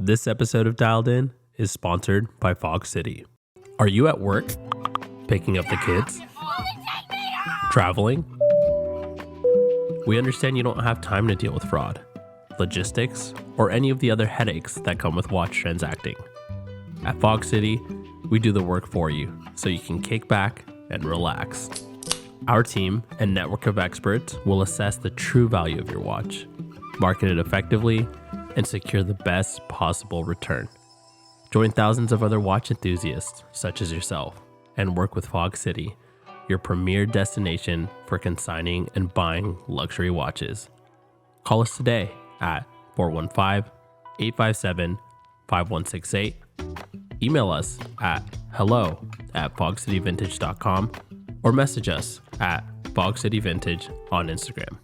This episode of Dialed In is sponsored by Fog City. Are you at work? Picking up the kids? Traveling? We understand you don't have time to deal with fraud, logistics, or any of the other headaches that come with watch transacting. At Fog City, we do the work for you so you can kick back and relax. Our team and network of experts will assess the true value of your watch, market it effectively, and secure the best possible return. Join thousands of other watch enthusiasts such as yourself and work with Fog City, your premier destination for consigning and buying luxury watches. Call us today at 415-857-5168. Email us at hello@fogcityvintage.com or message us at fogcityvintage on Instagram.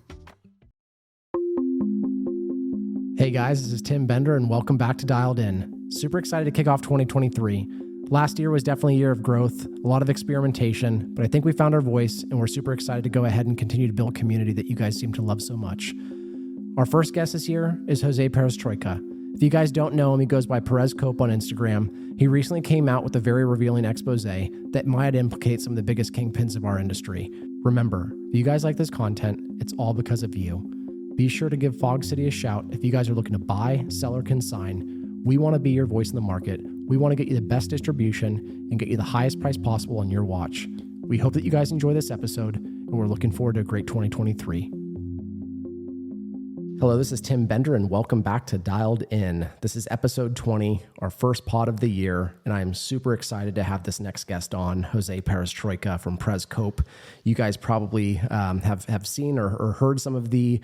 Hey guys, this is Tim Bender and welcome back to Dialed In. Super excited to kick off 2023. Last year was definitely a year of growth, a lot of experimentation, but I think we found our voice and we're super excited to go ahead and continue to build community that you guys seem to love so much. Our first guest this year is Jose Pereztroika. If you guys don't know him, he goes by Perezcope on Instagram. He recently came out with a very revealing expose that might implicate some of the biggest kingpins of our industry. Remember, if you guys like this content, it's all because of you. Be sure to give Fog City a shout if you guys are looking to buy, sell, or consign. We want to be your voice in the market. We want to get you the best distribution and get you the highest price possible on your watch. We hope that you guys enjoy this episode, and we're looking forward to a great 2023. Hello, this is Tim Bender, and welcome back to Dialed In. This is episode 20, our first pod of the year, and I am super excited to have this next guest on, Jose Pereztroika from Perezcope. You guys probably have seen or heard some of the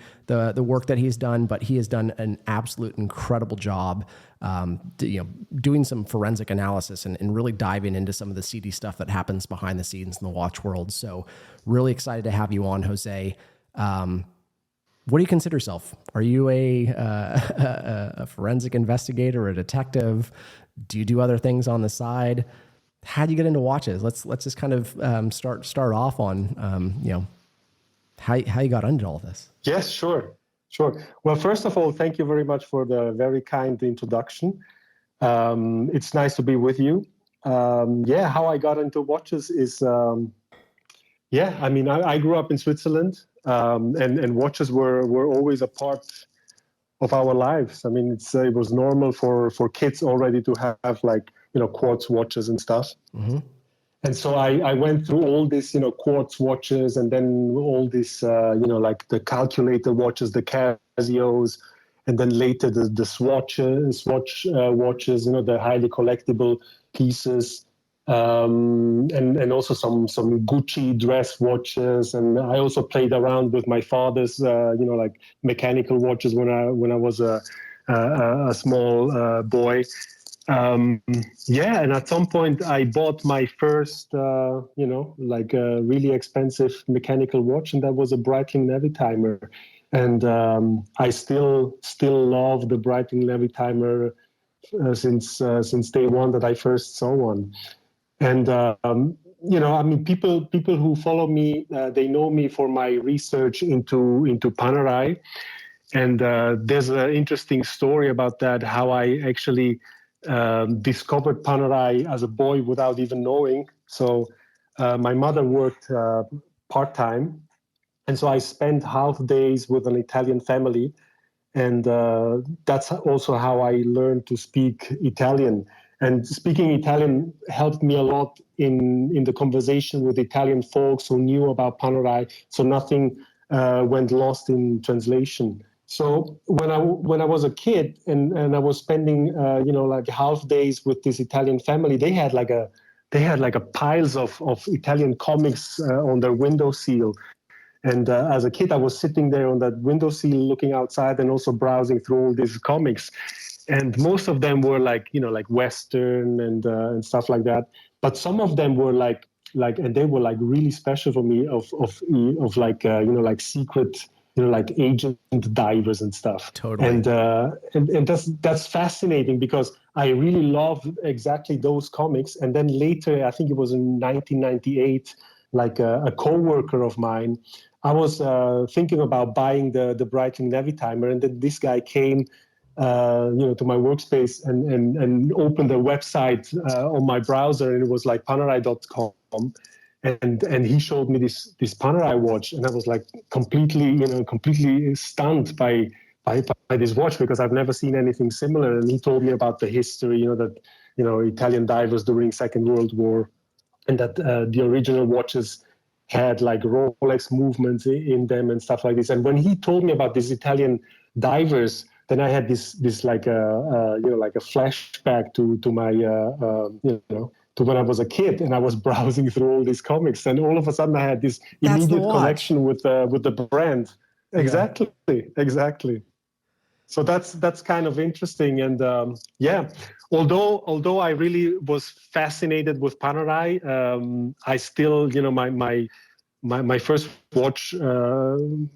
work that he's done, but he has done an absolute incredible job doing some forensic analysis and really diving into some of the seedy stuff that happens behind the scenes in the watch world. So really excited to have you on, Jose. What do you consider yourself? Are you a forensic investigator or a detective? Do you do other things on the side? How do you get into watches? Let's just kind of start off on how you got into all this. Yes, sure. Well, first of all, thank you very much for the very kind introduction. It's nice to be with you. How I got into watches is, I grew up in Switzerland. And watches were always a part of our lives. I mean, it was normal for kids already to have quartz watches and stuff. Mm-hmm. And so I went through all this, quartz watches, and then all this, like the calculator watches, the Casios, and then later the Swatch watches, the highly collectible pieces. And also some Gucci dress watches, and I also played around with my father's mechanical watches when I was a small boy. And at some point I bought my first a really expensive mechanical watch, and that was a Breitling Levitimer, and I still love the Breitling Levitimer since day one that I first saw one. And, people who follow me, they know me for my research into Panerai. And there's an interesting story about that, how I actually discovered Panerai as a boy without even knowing. So my mother worked part-time. And so I spent half days with an Italian family. And that's also how I learned to speak Italian. And speaking Italian helped me a lot in the conversation with Italian folks who knew about Panerai, so nothing went lost in translation. So when I was a kid and I was spending half days with this Italian family, they had piles of Italian comics on their windowsill. And as a kid, I was sitting there on that windowsill looking outside and also browsing through all these comics. And most of them were like Western and stuff like that. But some of them were and they were really special for me of secret, agent divers and stuff. Totally. And that's fascinating because I really love exactly those comics. And then later, I think it was in 1998, a coworker of mine, I was thinking about buying the Breitling Levitimer, and then this guy came to my workspace and opened a website on my browser, and it was like panerai.com. And he showed me this Panerai watch, and I was like completely stunned by this watch, because I've never seen anything similar. And he told me about the history, that Italian divers during Second World War, and that the original watches had like Rolex movements in them and stuff like this. And when he told me about these Italian divers, then I had this like a flashback to my to when I was a kid, and I was browsing through all these comics, and all of a sudden I had this immediate connection with the brand. Exactly, yeah. Exactly. So that's kind of interesting, and although I really was fascinated with Panerai, I still my first watch became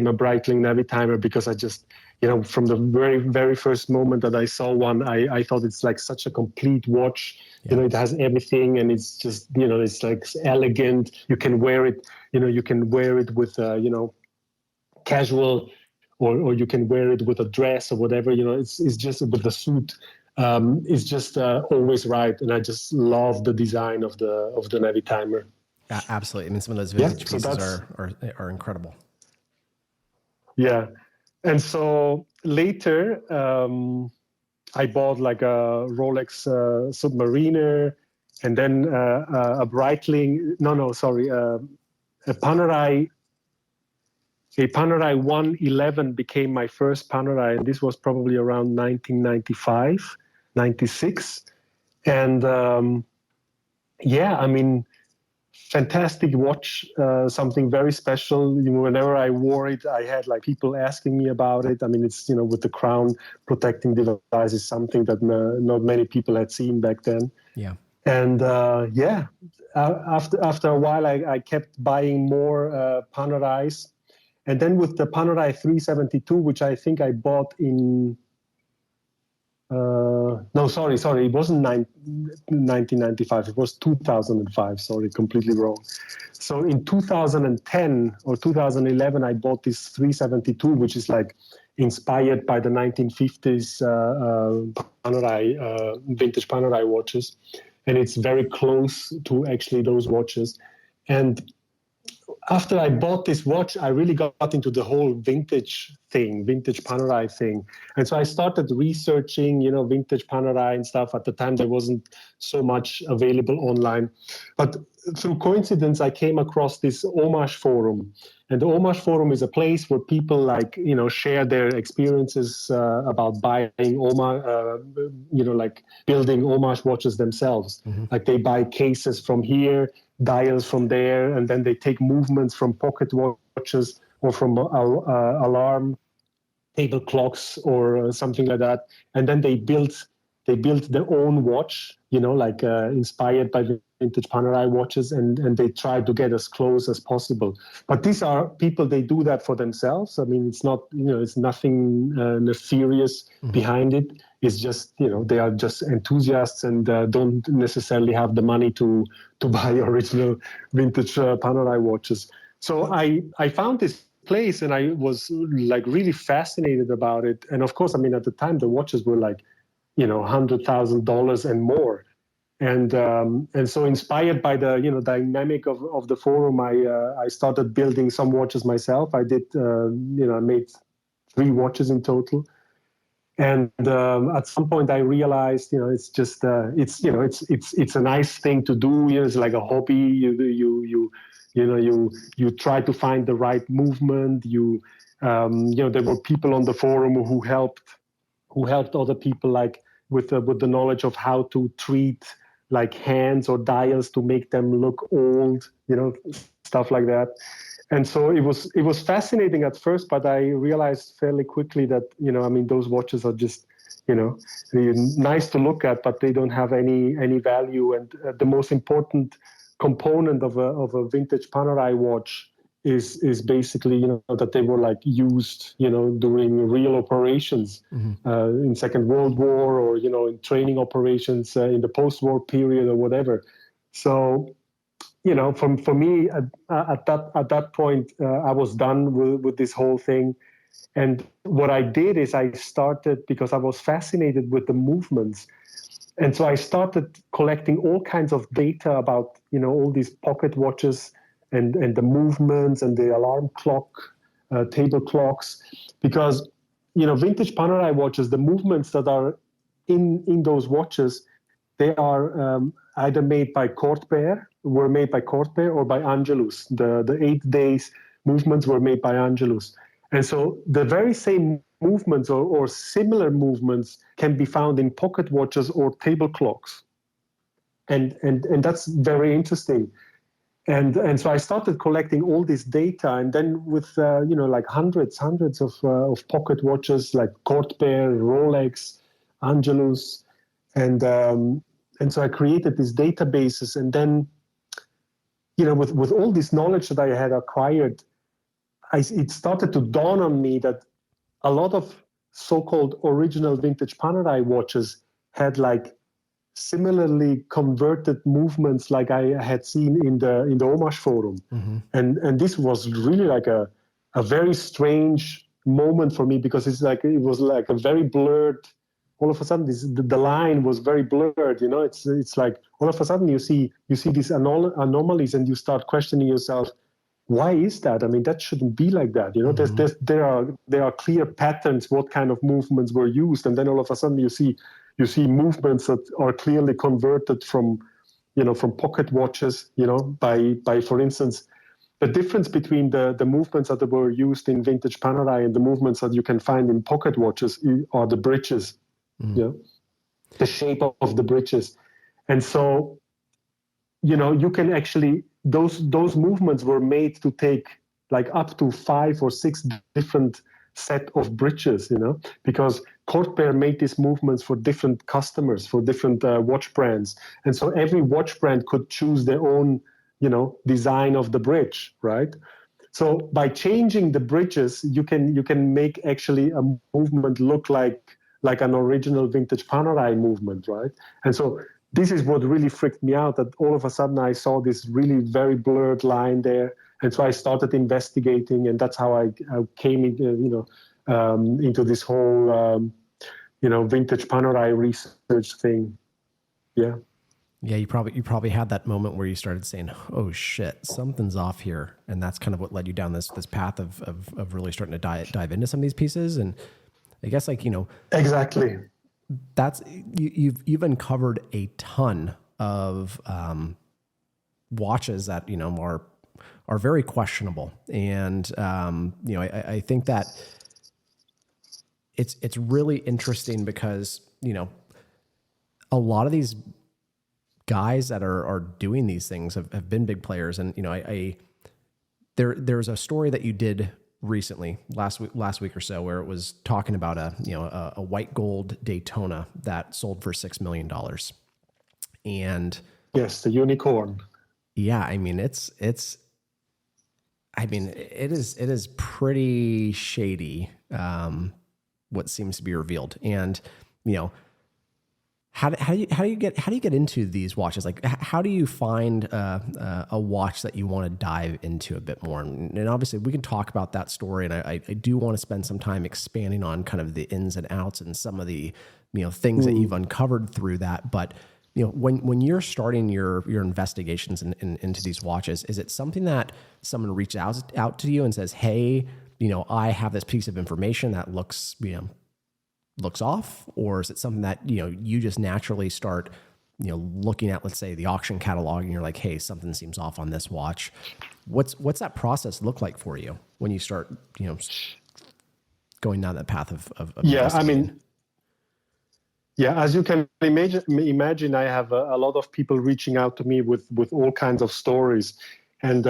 a Breitling Navitimer, because I just from the very very first moment that I saw one, I thought it's like such a complete watch. Yeah. It has everything, and it's just it's like elegant. You can wear it with casual, or you can wear it with a dress or whatever. It's just with the suit. It's just always right, and I just love the design of the Navitimer. Absolutely. I mean, some of those vintage pieces are incredible. Yeah. And so later, I bought like a Rolex Submariner, and then a Breitling. A Panerai 111 became my first Panerai, and this was probably around 1995, 96. And fantastic watch, something very special. Whenever I wore it, I had like people asking me about it. I mean, it's with the crown protecting device is something that not many people had seen back then. Yeah. And after a while, I kept buying more Panerais, and then with the Panerai 372, which I think I bought in. It wasn't 1995. It was 2005. Sorry, completely wrong. So in 2010 or 2011, I bought this 372, which is like inspired by the 1950s Panerai, vintage Panerai watches. And it's very close to actually those watches. And after I bought this watch, I really got into the whole vintage Panerai thing. And so I started researching, vintage Panerai and stuff. At the time, there wasn't so much available online. But through coincidence, I came across this Homage forum. And the Homage forum is a place where people share their experiences about buying like building Homage watches themselves. Mm-hmm. Like they buy cases from here, dials from there, and then they take movements from pocket watches or from alarm table clocks or something like that, and then they built their own watch, inspired by vintage Panerai watches, and they try to get as close as possible. But these are people, they do that for themselves. I mean, it's not, it's nothing nefarious behind it. It's just, they are just enthusiasts and don't necessarily have the money to buy original vintage Panerai watches. So I found this place, and I was like really fascinated about it. And of course, I mean, at the time, the watches were like, $100,000 and more. And so inspired by the, dynamic of the forum, I started building some watches myself. I did, I made 3 watches in total. And at some point I realized, it's just, it's a nice thing to do. It's like a hobby. You try to find the right movement. There were people on the forum who helped other people, like with the knowledge of how to treat like hands or dials to make them look old, stuff like that. And so it was fascinating at first, but I realized fairly quickly that, those watches are just, nice to look at, but they don't have any value. And the most important component of a vintage Panerai watch is basically, that they were like used, during real operations in Second World War, or, in training operations in the post-war period or whatever. So, for me at that point, I was done with this whole thing. And what I did is I started, because I was fascinated with the movements. And so I started collecting all kinds of data about, all these pocket watches and the movements and the alarm clock, table clocks, because, vintage Panerai watches, the movements that are in those watches, they are either made by were made by Cortbear or by Angelus. The 8 days movements were made by Angelus. And so the very same movements or similar movements can be found in pocket watches or table clocks. And that's very interesting. And so I started collecting all this data, and then with like hundreds of pocket watches like Cortbear, Rolex, Angelus, and so I created these databases, and then with all this knowledge that I had acquired, it started to dawn on me that a lot of so-called original vintage Panerai watches had like similarly converted movements like I had seen in the Homage Forum. Mm-hmm. And this was really like a very strange moment for me, because it was like a very blurred, all of a sudden the line was very blurred, it's like all of a sudden you see these anomalies, and you start questioning yourself, why is that? I mean, that shouldn't be like that. Mm-hmm. There are clear patterns, what kind of movements were used, and then all of a sudden you see movements that are clearly converted from pocket watches, by for instance, the difference between the movements that were used in vintage Panerai and the movements that you can find in pocket watches are the bridges, the shape of the bridges. And so, you can actually, those movements were made to take like up to 5 or 6 different set of bridges, because Cortbear made these movements for different customers, for different watch brands. And so every watch brand could choose their own, design of the bridge, right? So by changing the bridges, you can make actually a movement look like an original vintage Panerai movement, right? And so this is what really freaked me out, that all of a sudden I saw this really very blurred line there. And so I started investigating, and that's how I came into this whole, vintage Panerai research thing. Yeah. Yeah, you probably had that moment where you started saying, "Oh shit, something's off here," and that's kind of what led you down this path of really starting to dive into some of these pieces. And I guess exactly, that's you've uncovered a ton of watches that are very questionable, and I think that it's really interesting because a lot of these guys that are doing these things have been big players, and there's a story that you did recently last week or so where it was talking about a white gold Daytona that sold for $6 million, and yes, the unicorn. Yeah, I mean it is pretty shady what seems to be revealed, and How do you get into these watches? Like, how do you find a watch that you want to dive into a bit more? And obviously, we can talk about that story. And I do want to spend some time expanding on kind of the ins and outs and some of the things that you've uncovered through that. But when you're starting your investigations into these watches, is it something that someone reaches out to you and says, "Hey, I have this piece of information that looks off," or is it something that you just naturally start looking at, let's say, the auction catalog, and you're like, "Hey, something seems off on this watch"? What's that process look like for you when you start going down that path of as you can imagine, I have a lot of people reaching out to me with all kinds of stories. And,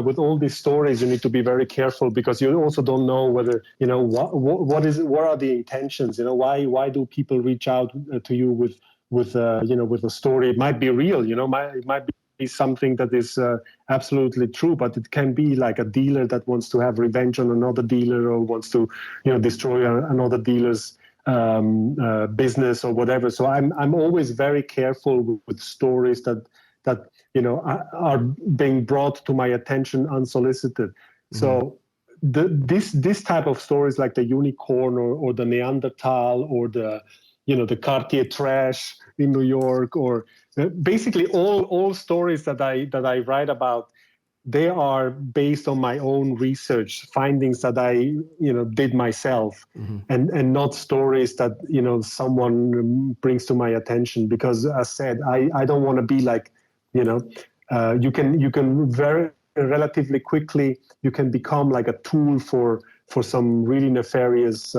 with all these stories, you need to be very careful, because you also don't know whether, what are the intentions? Why do people reach out to you with a story? It might be real, it might be something that is absolutely true, but it can be like a dealer that wants to have revenge on another dealer, or wants to, destroy another dealer's business or whatever. So I'm always very careful with stories that are being brought to my attention unsolicited. Mm-hmm. So this type of stories, like the unicorn or the Neanderthal or the Cartier trash in New York, or basically all stories that I write about, they are based on my own research findings that I did myself, and not stories that someone brings to my attention. Because as said, I don't want to be like, you can very relatively quickly you can become like a tool for some really nefarious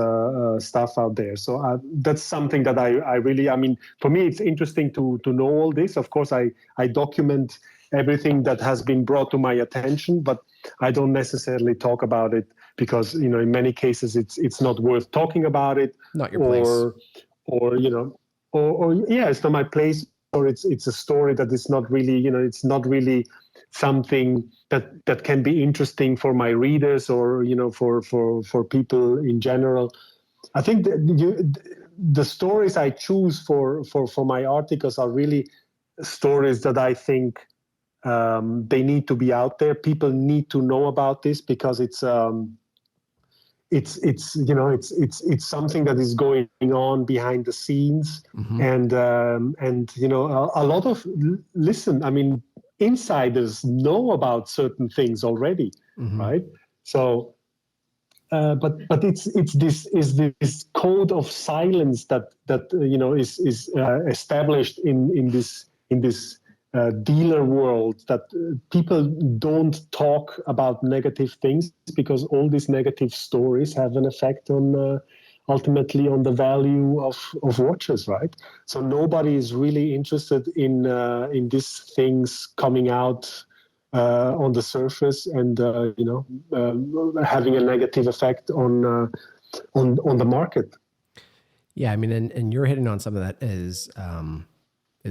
stuff out there. So that's something that I really, I mean, for me, it's interesting to know all this. Of course, I document everything that has been brought to my attention, but I don't necessarily talk about it because, in many cases it's not worth talking about it. Not your place. Or yeah, it's not my place, or it's a story that is not really, it's not really something that can be interesting for my readers, or for people in general. I think the stories I choose for my articles are really stories that I think they need to be out there. People need to know about this because it's something that is going on behind the scenes, and a lot of I mean, insiders know about certain things already, right? So, but it's this code of silence that is established in this dealer world, that people don't talk about negative things because all these negative stories have an effect on ultimately on the value of watches, right? So nobody is really interested in these things coming out on the surface and having a negative effect on the market. Yeah, I mean, and you're hitting on something that is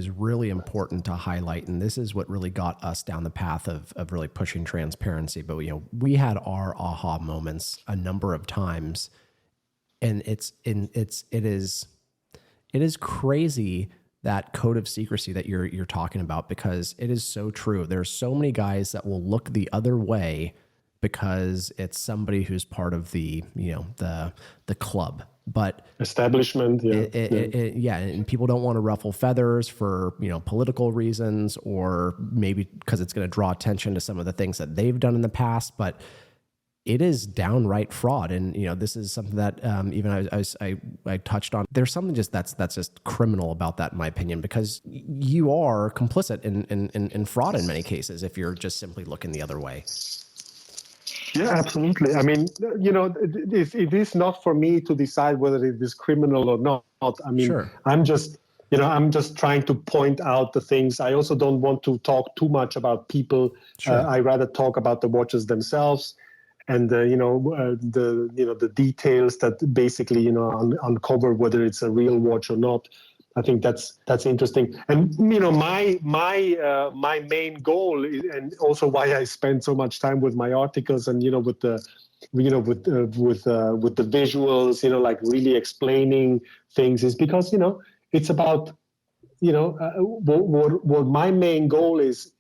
really important to highlight, and this is what really got us down the path of really pushing transparency. But we had our aha moments a number of times, and it is crazy, that code of secrecy that you're talking about, because it is so true. There's so many guys that will look the other way because it's somebody who's part of the the club, but establishment. Yeah, and people don't want to ruffle feathers for political reasons, or maybe because it's going to draw attention to some of the things that they've done in the past. But it is downright fraud, and this is something that even I touched on. There's something that's just criminal about that, in my opinion, because you are complicit in fraud in many cases if you're just simply looking the other way. Yeah, absolutely. I mean, it is not for me to decide whether it is criminal or not. I mean, sure. I'm just trying to point out the things. I also don't want to talk too much about people. Sure. I rather talk about the watches themselves, and the details that basically uncover whether it's a real watch or not. I think that's interesting. And my main goal is, and also why I spend so much time with my articles and with the visuals, like really explaining things, is because it's about what my main goal is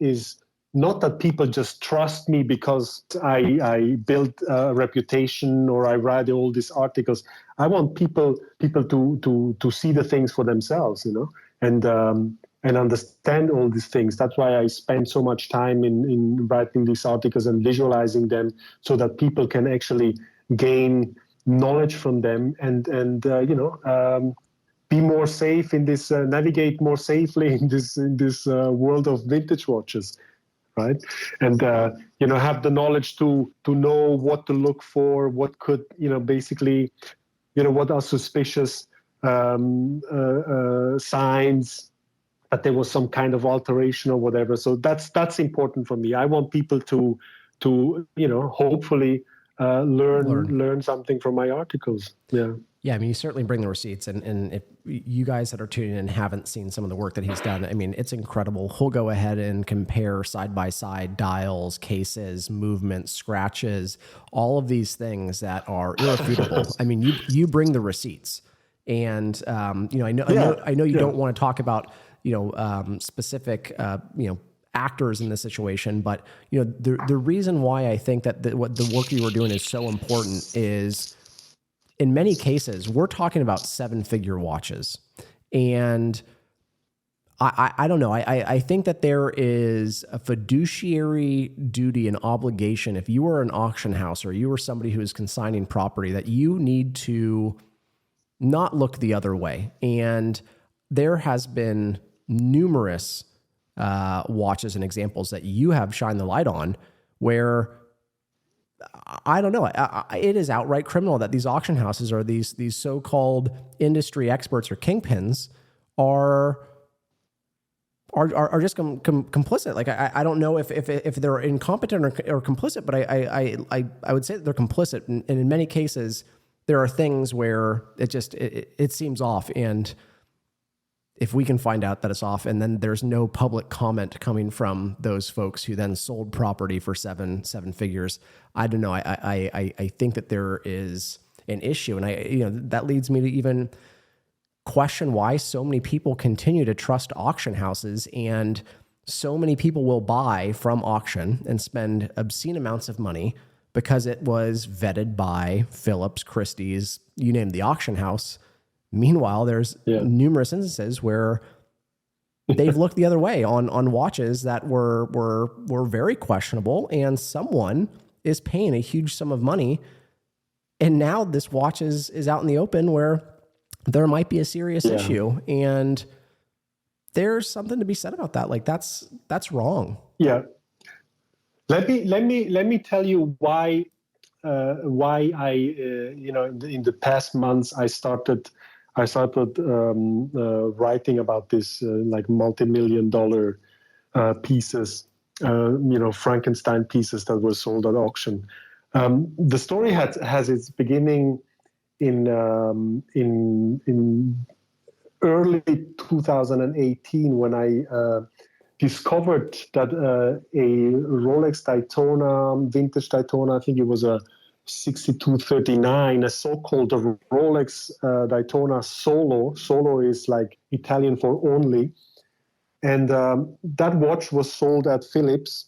not that people just trust me because I built a reputation or I write all these articles. I want people to see the things for themselves, and understand all these things. That's why I spend so much time in writing these articles and visualizing them, so that people can actually gain knowledge from them and be more safe in this, navigate more safely in this world of vintage watches. Right. And, have the knowledge to know what to look for, what could, basically, what are suspicious signs that there was some kind of alteration or whatever. So that's important for me. I want people to hopefully learn something from my articles. Yeah. Yeah, I mean, you certainly bring the receipts, and if you guys that are tuning in haven't seen some of the work that he's done, I mean, it's incredible. He'll go ahead and compare side-by-side dials, cases, movements, scratches, all of these things that are irrefutable. I mean, you bring the receipts, and I know you don't want to talk about specific actors in this situation, but the reason why I think that what the work you were doing is so important is, in many cases, we're talking about 7-figure watches. And I don't know. I think that there is a fiduciary duty and obligation, if you are an auction house or you are somebody who is consigning property, that you need to not look the other way. And there has been numerous watches and examples that you have shined the light on where, I don't know, it is outright criminal that these auction houses or these so-called industry experts or kingpins are just complicit. Like, I don't know if they're incompetent or complicit, but I would say that they're complicit. And in many cases, there are things where it seems off. And if we can find out that it's off, and then there's no public comment coming from those folks who then sold property for seven figures, I don't know. I think that there is an issue, and that leads me to even question why so many people continue to trust auction houses, and so many people will buy from auction and spend obscene amounts of money because it was vetted by Phillips, Christie's, you name the auction house. Meanwhile, there's numerous instances where they've looked the other way on watches that were very questionable, and someone is paying a huge sum of money, and now this watch is out in the open where there might be a serious issue, and there's something to be said about that. Like, that's wrong. Yeah. Let me tell you why I in the past months I started writing about this like multi-million-dollar pieces, Frankenstein pieces that were sold at auction. The story has its beginning in early 2018 when I discovered that a Rolex Daytona, vintage Daytona, I think it was a 6239, a so-called Rolex Daytona Solo. Solo is like Italian for only. And that watch was sold at Phillips,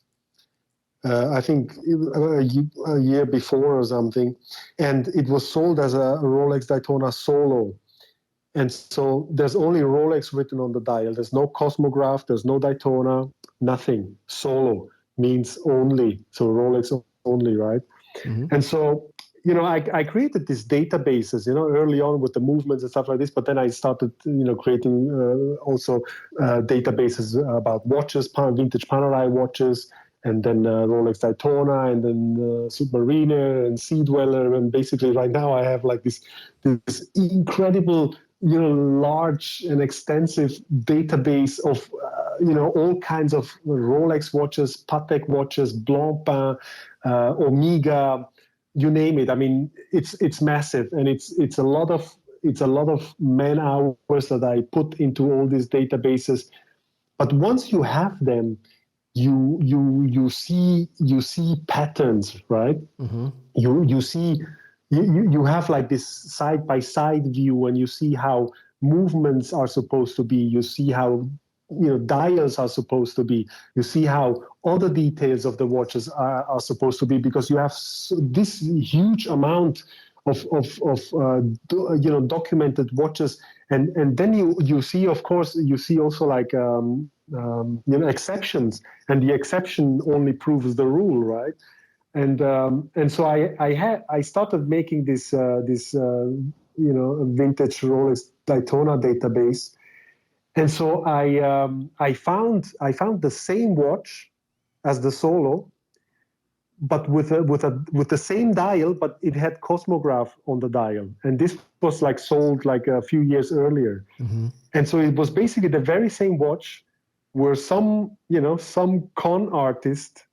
I think a year before or something. And it was sold as a Rolex Daytona Solo. And so there's only Rolex written on the dial. There's no Cosmograph, there's no Daytona, nothing. Solo means only. So Rolex only, right? Mm-hmm. And so, I created these databases, early on with the movements and stuff like this. But then I started, creating also databases about watches, vintage Panerai watches, and then Rolex Daytona, and then Submariner and Sea Dweller. And basically right now I have like this incredible, large and extensive database of, all kinds of Rolex watches, Patek watches, Blancpain, Omega, you name it. I mean, it's massive, and it's a lot of man hours that I put into all these databases. But once you have them, you see patterns, right? Mm-hmm. You have like this side by side view, and you see how movements are supposed to be. You see how dials are supposed to be. You see how other details of the watches are supposed to be, because you have this huge amount of documented watches, and then you see, of course, you see also like exceptions, and the exception only proves the rule, right? And so I started making this vintage Rolex Daytona database. And so I found the same watch as the Solo, but with the same dial, but it had Cosmograph on the dial, and this was like sold like a few years earlier. Mm-hmm. And so it was basically the very same watch, where some con artist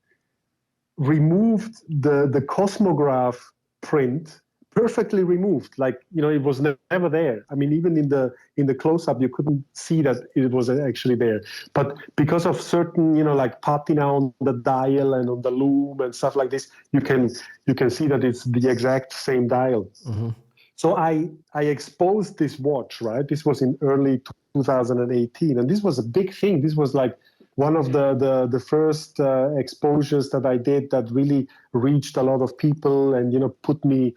removed the Cosmograph print, perfectly removed, like it was never there. I mean, even in the close-up you couldn't see that it was actually there, but because of certain like patina on the dial and on the loom and stuff like this, you can see that it's the exact same dial. Mm-hmm. So I exposed this watch, right? This was in early 2018, and this was a big thing. This was like one of the first exposures that I did that really reached a lot of people, and put me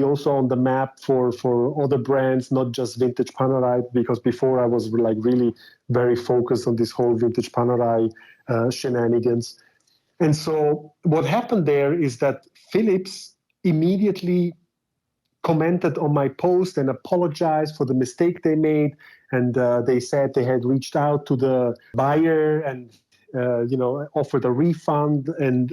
also on the map for other brands, not just Vintage Panerai, because before I was like really very focused on this whole Vintage Panerai shenanigans. And so what happened there is that Philips immediately commented on my post and apologized for the mistake they made. And they said they had reached out to the buyer and offered a refund and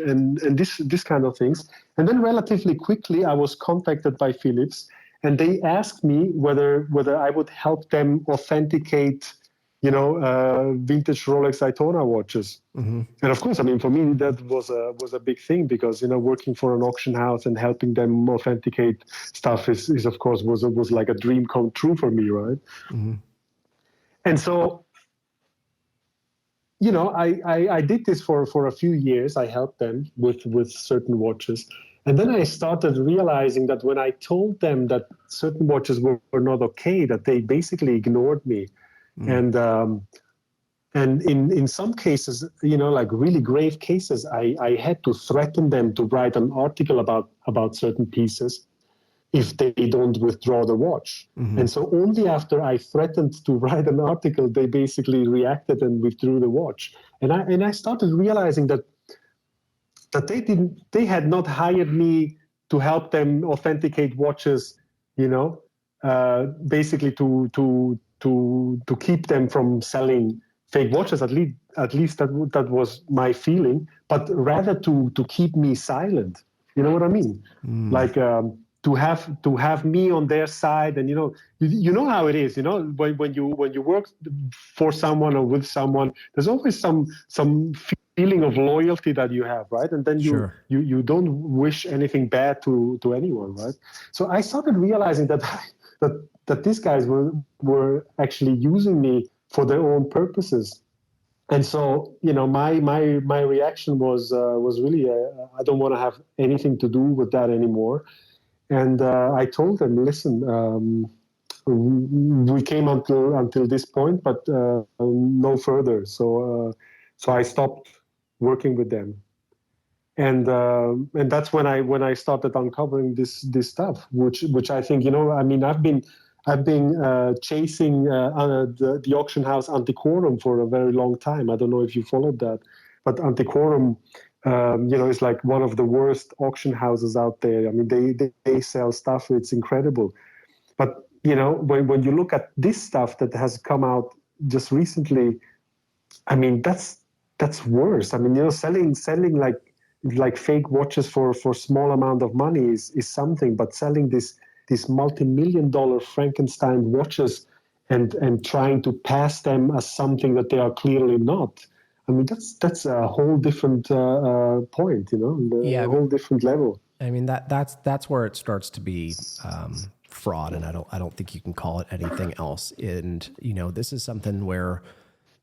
this kind of things. And then relatively quickly, I was contacted by Philips, and they asked me whether I would help them authenticate vintage Rolex Daytona watches. Mm-hmm. And of course, I mean, for me, that was a big thing, because, working for an auction house and helping them authenticate stuff is of course, was like a dream come true for me, right? Mm-hmm. And so, I did this for a few years. I helped them with certain watches. And then I started realizing that when I told them that certain watches were not okay, that they basically ignored me. Mm. And in some cases, like really grave cases, I had to threaten them to write an article about certain pieces if they don't withdraw the watch. Mm-hmm. And so only after I threatened to write an article, they basically reacted and withdrew the watch. And I started realizing that they had not hired me to help them authenticate watches, basically to keep them from selling fake watches. At least that was my feeling, but rather to keep me silent. You know what I mean? Mm. Like to have me on their side, and you know how it is. When you work for someone or with someone, there's always some feeling of loyalty that you have, right? And then you don't wish anything bad to anyone, right? So I started realizing that these guys were actually using me for their own purposes. And so, my reaction was really, I don't want to have anything to do with that anymore. And I told them, listen, we came until this point, but no further. So I stopped working with them. And that's when I started uncovering this stuff, which I think, I've been chasing the auction house Antiquorum for a very long time. I don't know if you followed that, but Antiquorum, is like one of the worst auction houses out there. I mean, they sell stuff. It's incredible. But, when you look at this stuff that has come out just recently, I mean, that's worse. I mean, selling like fake watches for small amount of money is something, but selling these multi-million-dollar Frankenstein watches and trying to pass them as something that they are clearly not. I mean, that's a whole different point, a whole different level. I mean, that's where it starts to be fraud, and I don't think you can call it anything else. And this is something where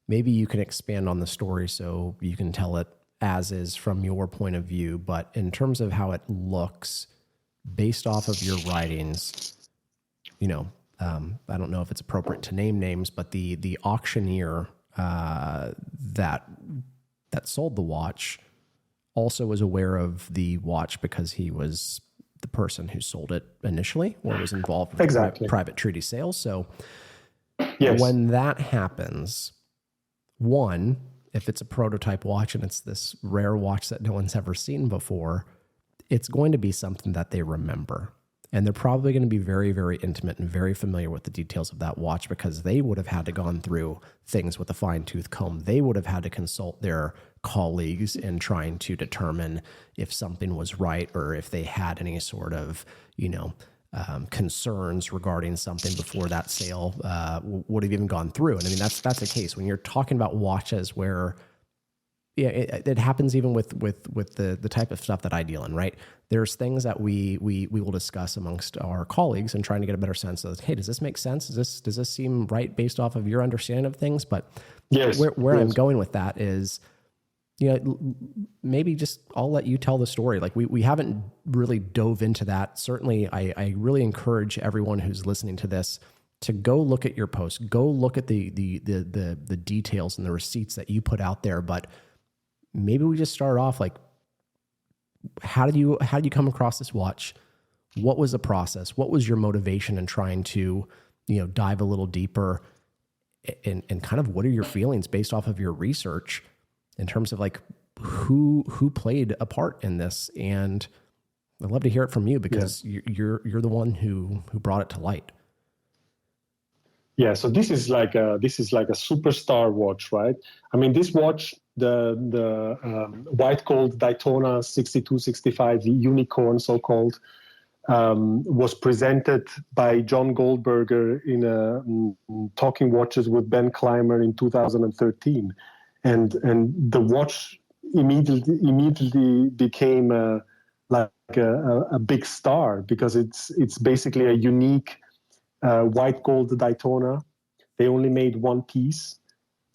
maybe you can expand on the story so you can tell it as is from your point of view. But in terms of how it looks, based off of your writings, I don't know if it's appropriate to name names, but the auctioneer that sold the watch also was aware of the watch because he was the person who sold it initially or was involved with private treaty sales. So yes. When that happens, one, if it's a prototype watch and it's this rare watch that no one's ever seen before, it's going to be something that they remember. And they're probably going to be very, very intimate and very familiar with the details of that watch because they would have had to gone through things with a fine-tooth comb. They would have had to consult their colleagues in trying to determine if something was right or if they had any sort of, concerns regarding something before that sale would have even gone through. And I mean, that's the case when you're talking about watches where it happens even with the type of stuff that I deal in, right? There's things that we will discuss amongst our colleagues and trying to get a better sense of, hey, does this make sense? Does this seem right based off of your understanding of things? But yes, where I'm going with that is, maybe just I'll let you tell the story. Like we haven't really dove into that. Certainly, I really encourage everyone who's listening to this to go look at your posts, go look at the details and the receipts that you put out there. But maybe we just start off like, how did you come across this watch? What was the process? What was your motivation in trying to, dive a little deeper, and kind of what are your feelings based off of your research in terms of like who played a part in this? And I'd love to hear it from you because you're the one who brought it to light. Yeah, so this is like a superstar watch, right? I mean, this watch, the white gold Daytona 6265 unicorn, so-called, was presented by John Goldberger in a Talking Watches with Ben Clymer in 2013, and the watch immediately became a big star because it's basically a unique white gold Daytona. They only made one piece.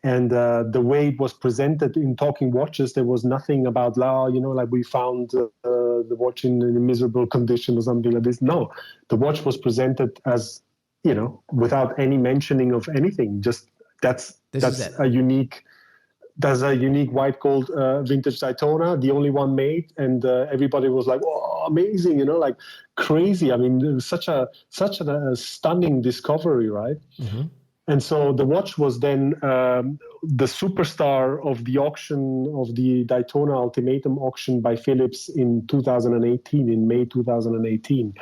And the way it was presented in Talking Watches, there was nothing about, like we found the watch in a miserable condition or something like this. No, the watch was presented as, without any mentioning of anything. Just that's a unique white gold vintage Daytona, the only one made, and everybody was like, "Oh, amazing!" Like crazy. I mean, it was such a stunning discovery, right? Mm-hmm. And so the watch was then the superstar of the auction of the Daytona Ultimatum auction by Philips in 2018, in May 2018.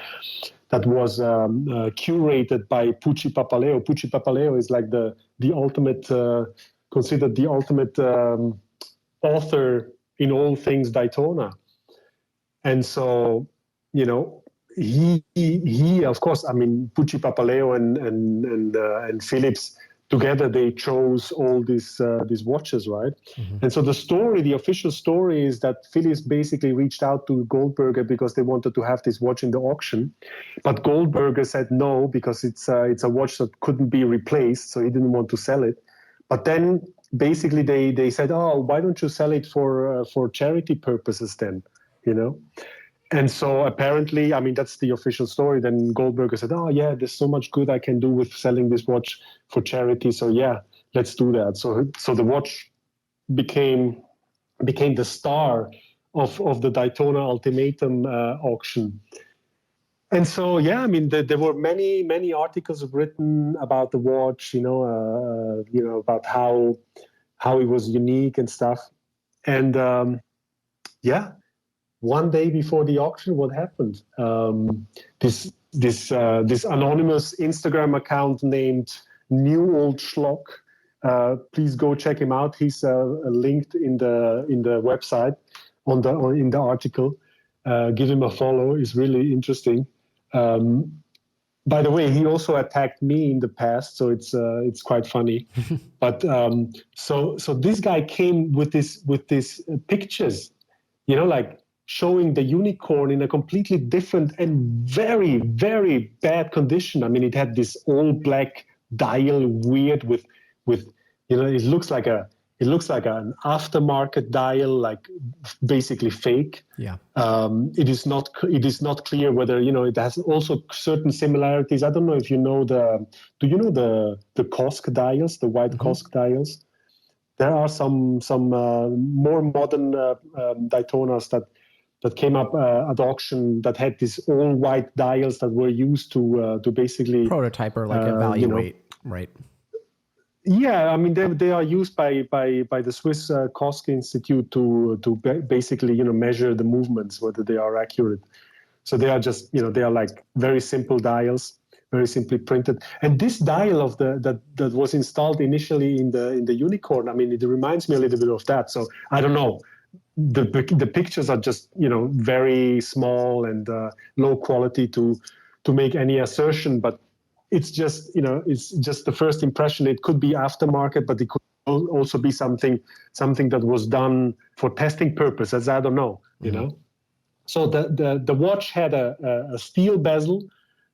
That was curated by Pucci Papaleo. Pucci Papaleo is like the ultimate, considered the ultimate author in all things Daytona. And so, he of course, I mean, Pucci Papaleo and Philips together, they chose all these watches, right? Mm-hmm. And so the official story is that Philips basically reached out to Goldberger because they wanted to have this watch in the auction, but Goldberger said no because it's a watch that couldn't be replaced, so he didn't want to sell it. But then basically they said, oh, why don't you sell it for charity purposes then, And so apparently, I mean, that's the official story. Then Goldberger said, oh, yeah, there's so much good I can do with selling this watch for charity. So, yeah, let's do that. So the watch became the star of the Daytona Ultimatum auction. And so, yeah, I mean, there were many articles written about the watch, about how it was unique and stuff. And, one day before the auction, what happened? This anonymous Instagram account named New Old Schlock. Please go check him out. He's linked in the website in the article. Give him a follow. It's really interesting. By the way, he also attacked me in the past, so it's quite funny. But so this guy came with these pictures, like showing the unicorn in a completely different and very, very bad condition. I mean, it had this all black dial, weird with it looks like an aftermarket dial, like basically fake. Yeah. It is not clear whether it has also certain similarities. I don't know if you know the Kosk dials, the white Kosk dials. There are some more modern Daytonas that came up at auction that had these all white dials that were used to basically prototype or like evaluate, right? Yeah, I mean they are used by the Swiss Kosk Institute to basically measure the movements, whether they are accurate. So they are just they are like very simple dials, very simply printed. And this dial that was installed initially in the unicorn, I mean it reminds me a little bit of that. So I don't know. The pictures are just very small and low quality to make any assertion, but it's just it's just the first impression. It could be aftermarket, but it could also be something that was done for testing purposes. I don't know, So the watch had a steel bezel.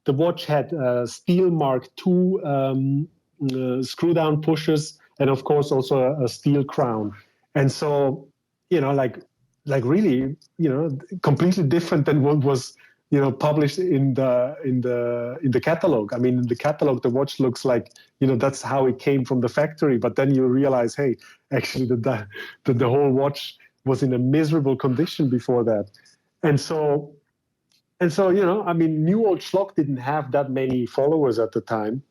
The watch had steel Mark II screw down pushers, and of course also a steel crown. And so like really completely different than what was published in the catalog. I mean, in the catalog, the watch looks like, that's how it came from the factory. But then you realize, hey, actually the whole watch was in a miserable condition before that. And so, I mean, New Old Schlock didn't have that many followers at the time.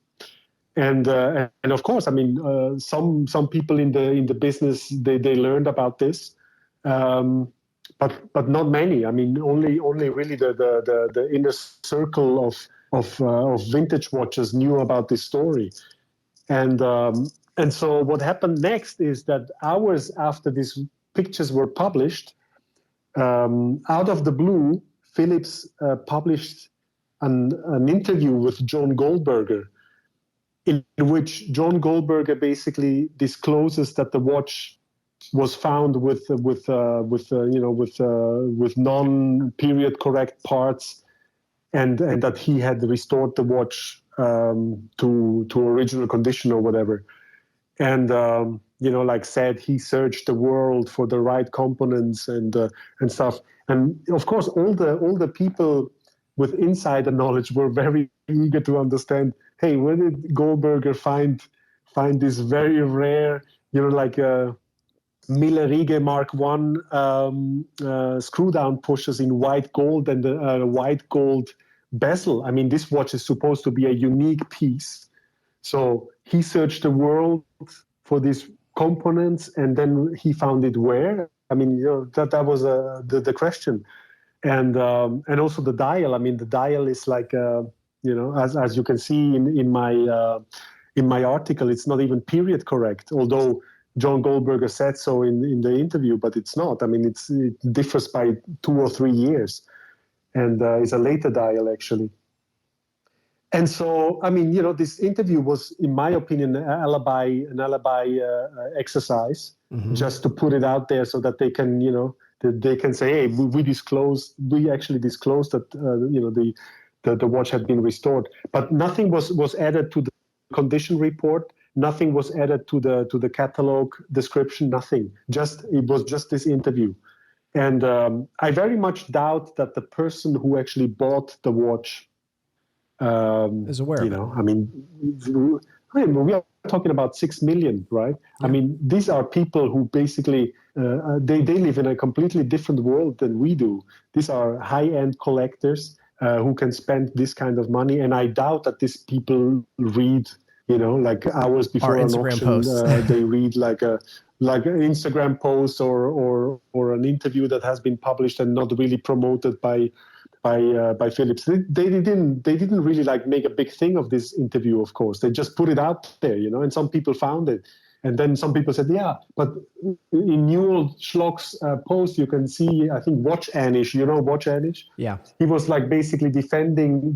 And of course, I mean, some people in the business, they learned about this. But not many. I mean, only really the inner circle of vintage watchers knew about this story, and so what happened next is that hours after these pictures were published, out of the blue, Philips published an interview with John Goldberger, in which John Goldberger basically discloses that the watch was found with non-period correct parts, and that he had restored the watch to original condition or whatever. And like said, he searched the world for the right components and stuff. And of course, all the people with insider knowledge were very eager to understand. Hey, where did Goldberger find this very rare, like a Miller-Rige Mark I screw-down pushers in white gold and a white gold bezel? I mean, this watch is supposed to be a unique piece. So he searched the world for these components, and then he found it where? I mean, that was the question. And also the dial. I mean, the dial is like, as you can see in my article, it's not even period correct, although John Goldberger said so in the interview, but it's not. I mean, it differs by 2 or 3 years, and it's a later dial, actually. And so, I mean, this interview was, in my opinion, an alibi exercise, just to put it out there so that they can, they can say, hey, we actually disclosed that, the watch had been restored. But nothing was added to the condition report. Nothing was added to the catalog description. Nothing. It was just this interview, and I very much doubt that the person who actually bought the watch is aware of it. I mean, we are talking about 6 million, right? Yeah. I mean, these are people who basically they live in a completely different world than we do. These are high-end collectors who can spend this kind of money, and I doubt that these people read. Like hours before an auction, they read like an Instagram post or an interview that has been published and not really promoted by Philips. They didn't really like make a big thing of this interview. Of course, they just put it out there, and some people found it, and then some people said, yeah, but in New Old Schlock's post, you can see, I think, Watch Anish. Watch Anish? Yeah. He was like basically defending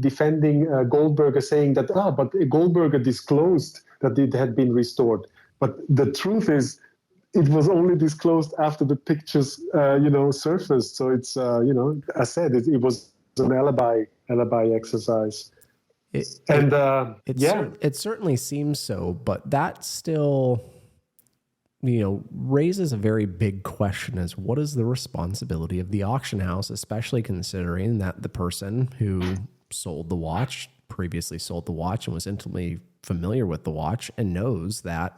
Goldberger, saying that, but Goldberger disclosed that it had been restored. But the truth is, it was only disclosed after the pictures, surfaced. So it's, as said, it was an alibi exercise. It certainly seems so, but that still, raises a very big question as what is the responsibility of the auction house, especially considering that the person who previously sold the watch and was intimately familiar with the watch and knows that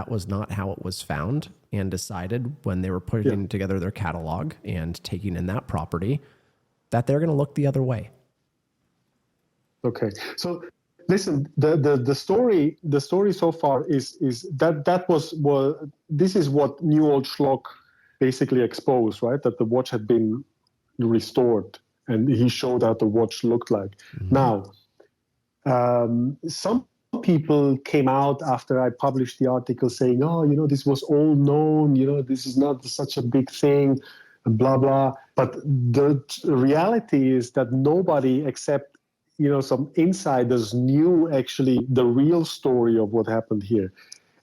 was not how it was found, and decided when they were putting together their catalog and taking in that property that they're going to look the other way. Okay. So listen, the story so far is that this is what New Old Schlock basically exposed, right? That the watch had been restored, and he showed how the watch looked like. Mm-hmm. Now, some people came out after I published the article saying, this was all known, this is not such a big thing, and blah, blah. But the reality is that nobody except, some insiders knew actually the real story of what happened here.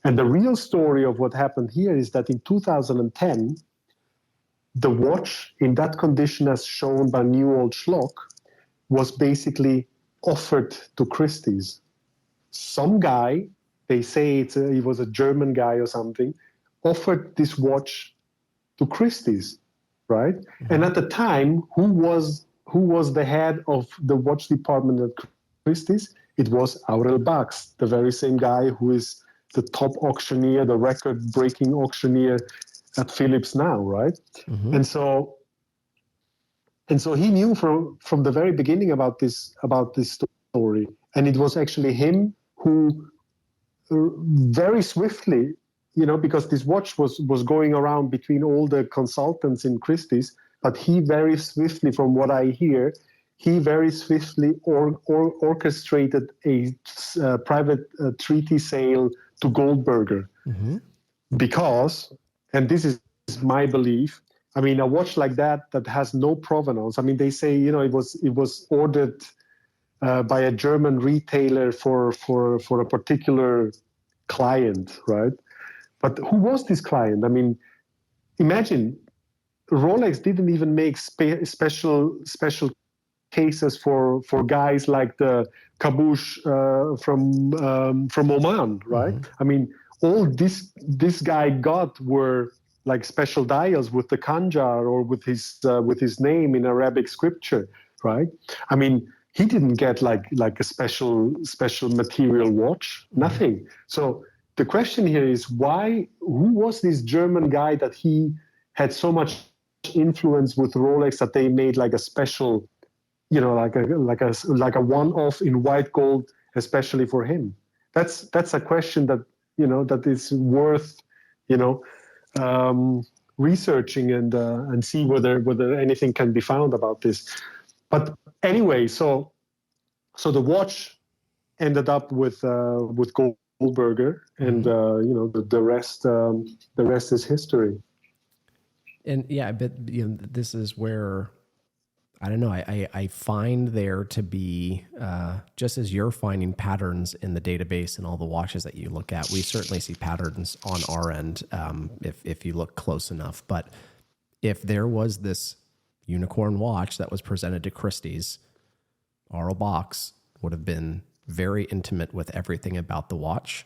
And the real story of what happened here is that in 2010, the watch in that condition as shown by New Old Schlock was basically offered to Christie's. Some guy, they say he was a German guy or something, offered this watch to Christie's, right? Mm-hmm. And at the time, who was the head of the watch department at Christie's? It was Aurel Bax, the very same guy who is the top auctioneer, the record-breaking auctioneer at Philips now, right? Mm-hmm. And so he knew from the very beginning about this story, and it was actually him who very swiftly, because this watch was going around between all the consultants in Christie's, but he very swiftly, from what I hear, orchestrated a private treaty sale to Goldberger, Mm-hmm. because, and this is my belief, I mean, a watch like that has no provenance. I mean, they say, it was ordered by a German retailer for a particular client, right? But who was this client? I mean, imagine Rolex didn't even make special cases for guys like the Kabouche from Oman, right? Mm-hmm. I mean, all this guy got were like special dials with the Khanjar or with his name in Arabic scripture, right? I mean, he didn't get like a special material watch, nothing. So the question here is who was this German guy that he had so much influence with Rolex that they made like a special, like a one-off in white gold, especially for him? That's a question that that is worth researching and see whether anything can be found about this. But anyway, so the watch ended up with Goldberger, and the rest is history. And yeah, but this is where I don't know. I find there to be just as you're finding patterns in the database and all the watches that you look at, we certainly see patterns on our end if you look close enough. But if there was this unicorn watch that was presented to Christie's, Aurel Bax would have been very intimate with everything about the watch.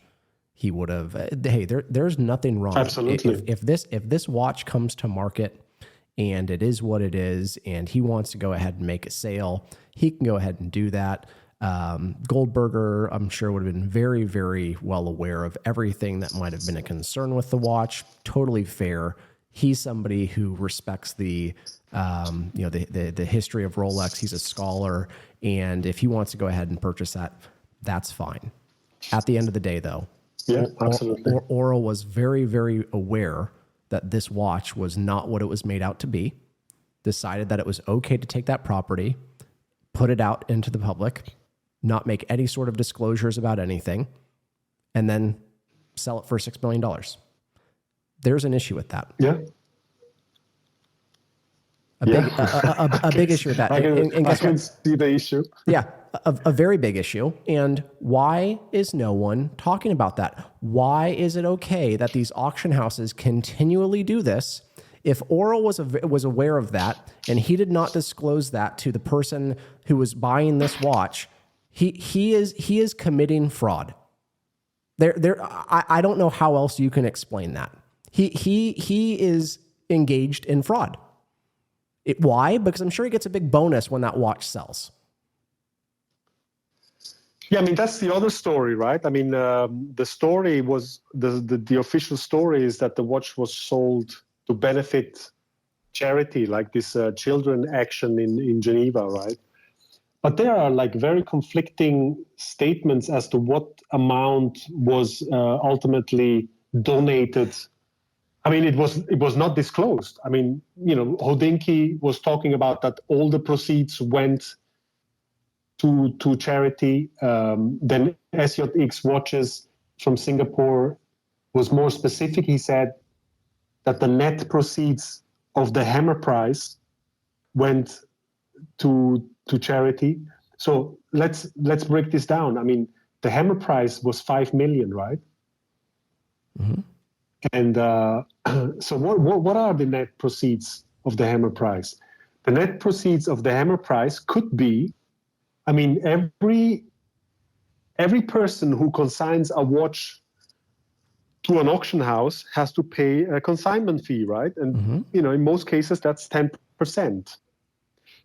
He would have, hey, there's nothing wrong. Absolutely. If this watch comes to market and it is what it is, and he wants to go ahead and make a sale, he can go ahead and do that. Goldberger, I'm sure, would have been very, very well aware of everything that might have been a concern with the watch. Totally fair. He's somebody who respects the history of Rolex. He's a scholar, and if he wants to go ahead and purchase that, that's fine. At the end of the day, though, yeah, absolutely. Aurel was very, very aware that this watch was not what it was made out to be, decided that it was okay to take that property, put it out into the public, not make any sort of disclosures about anything, and then sell it for $6 million. There's an issue with that. Yeah. A big issue with that. I can see the issue. Yeah, a very big issue. And why is no one talking about that? Why is it okay that these auction houses continually do this? If Aurel was aware of that and he did not disclose that to the person who was buying this watch, he is committing fraud. I don't know how else you can explain that. He is engaged in fraud. Why? Because I'm sure he gets a big bonus when that watch sells. Yeah, I mean, that's the other story, right? I mean, the story was, the official story is that the watch was sold to benefit charity, like this children action in Geneva, right? But there are like very conflicting statements as to what amount was ultimately donated. I mean, it was not disclosed. I mean, Hodinky was talking about that all the proceeds went to charity. Then SJX Watches from Singapore was more specific. He said that the net proceeds of the hammer price went to charity. So let's break this down. I mean, the hammer price was 5 million, right? Mm-hmm. And so what are the net proceeds of the hammer price? The net proceeds of the hammer price could be, I mean, every person who consigns a watch to an auction house has to pay a consignment fee, right? And in most cases that's 10%.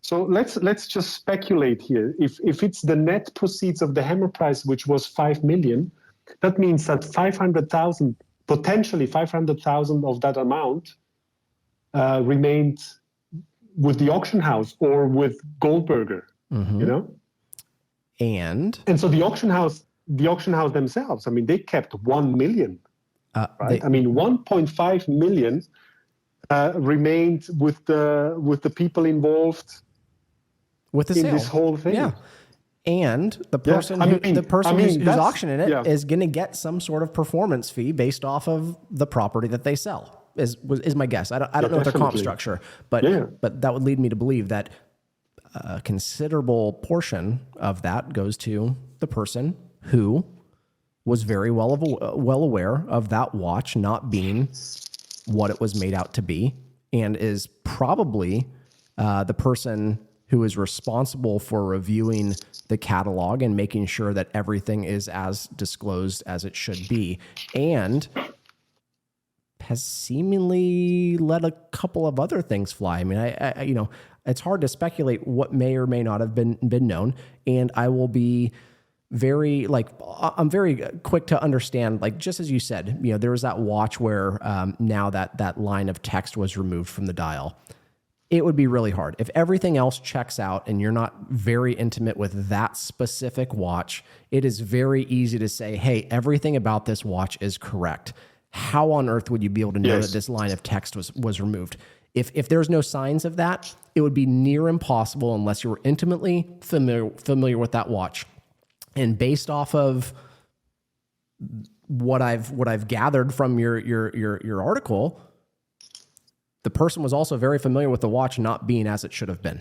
So let's just speculate here. If it's the net proceeds of the hammer price, which was 5 million, that means that 500,000, potentially 500,000 of that amount remained with the auction house or with Goldberger, you know? And so the auction house themselves, I mean, they kept 1 million, right? I mean, 1.5 million remained with the people involved with the in sale. this whole thing. Yeah. And the person who's auctioning it is going to get some sort of performance fee based off of the property that they sell. Is my guess. I don't know their comp structure, but that would lead me to believe that a considerable portion of that goes to the person who was very well aware of that watch not being what it was made out to be, and is probably the person who is responsible for reviewing the catalog and making sure that everything is as disclosed as it should be, and has seemingly let a couple of other things fly. I mean, I you know, it's hard to speculate what may or may not have been known, and I will be I'm very quick to understand, like, just as you said, you know, there was that watch where now that line of text was removed from the dial. It would be really hard. If everything else checks out and you're not very intimate with that specific watch, it is very easy to say, hey, everything about this watch is correct. How on earth would you be able to know that this line of text was removed? If there's no signs of that, it would be near impossible unless you were intimately familiar with that watch. And based off of what I've gathered from your article, the person was also very familiar with the watch not being as it should have been.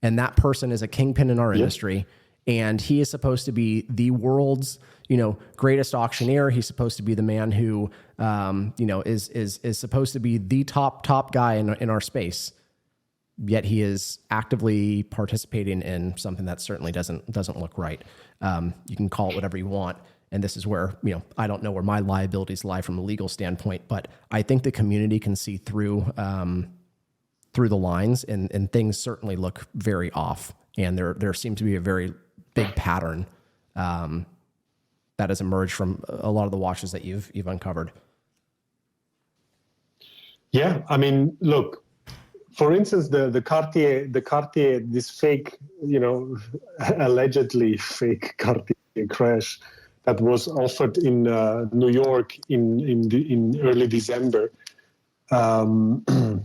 And that person is a kingpin in our industry. And he is supposed to be the world's, you know, greatest auctioneer. He's supposed to be the man who, you know, is supposed to be the top guy in our space. Yet he is actively participating in something that certainly doesn't look right. You can call it whatever you want. And this is where, you know, I don't know where my liabilities lie from a legal standpoint, but I think the community can see through the lines, and things certainly look very off. And there seems to be a very big pattern that has emerged from a lot of the watches that you've uncovered. Yeah, I mean, look, for instance, the Cartier, this fake, you know, allegedly fake Cartier crash that was offered in New York in early December. I mean,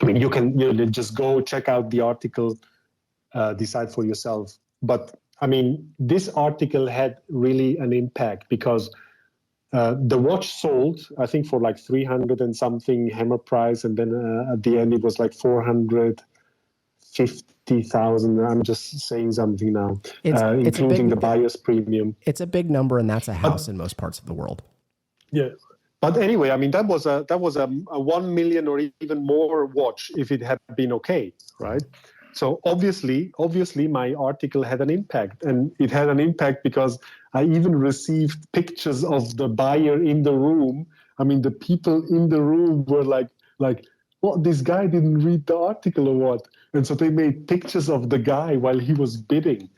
you can just go check out the article, decide for yourself. But I mean, this article had really an impact because the watch sold, I think, for like 300 and something hammer price, and then at the end it was like 450,000. I'm just saying something now, including the buyer's premium. It's a big number, and that's a house in most parts of the world. Yeah, but anyway, I mean, that was a 1 million or even more watch if it had been okay, right? So obviously, my article had an impact, and it had an impact because I even received pictures of the buyer in the room. I mean, the people in the room were like, what? This guy didn't read the article or what? And so they made pictures of the guy while he was bidding,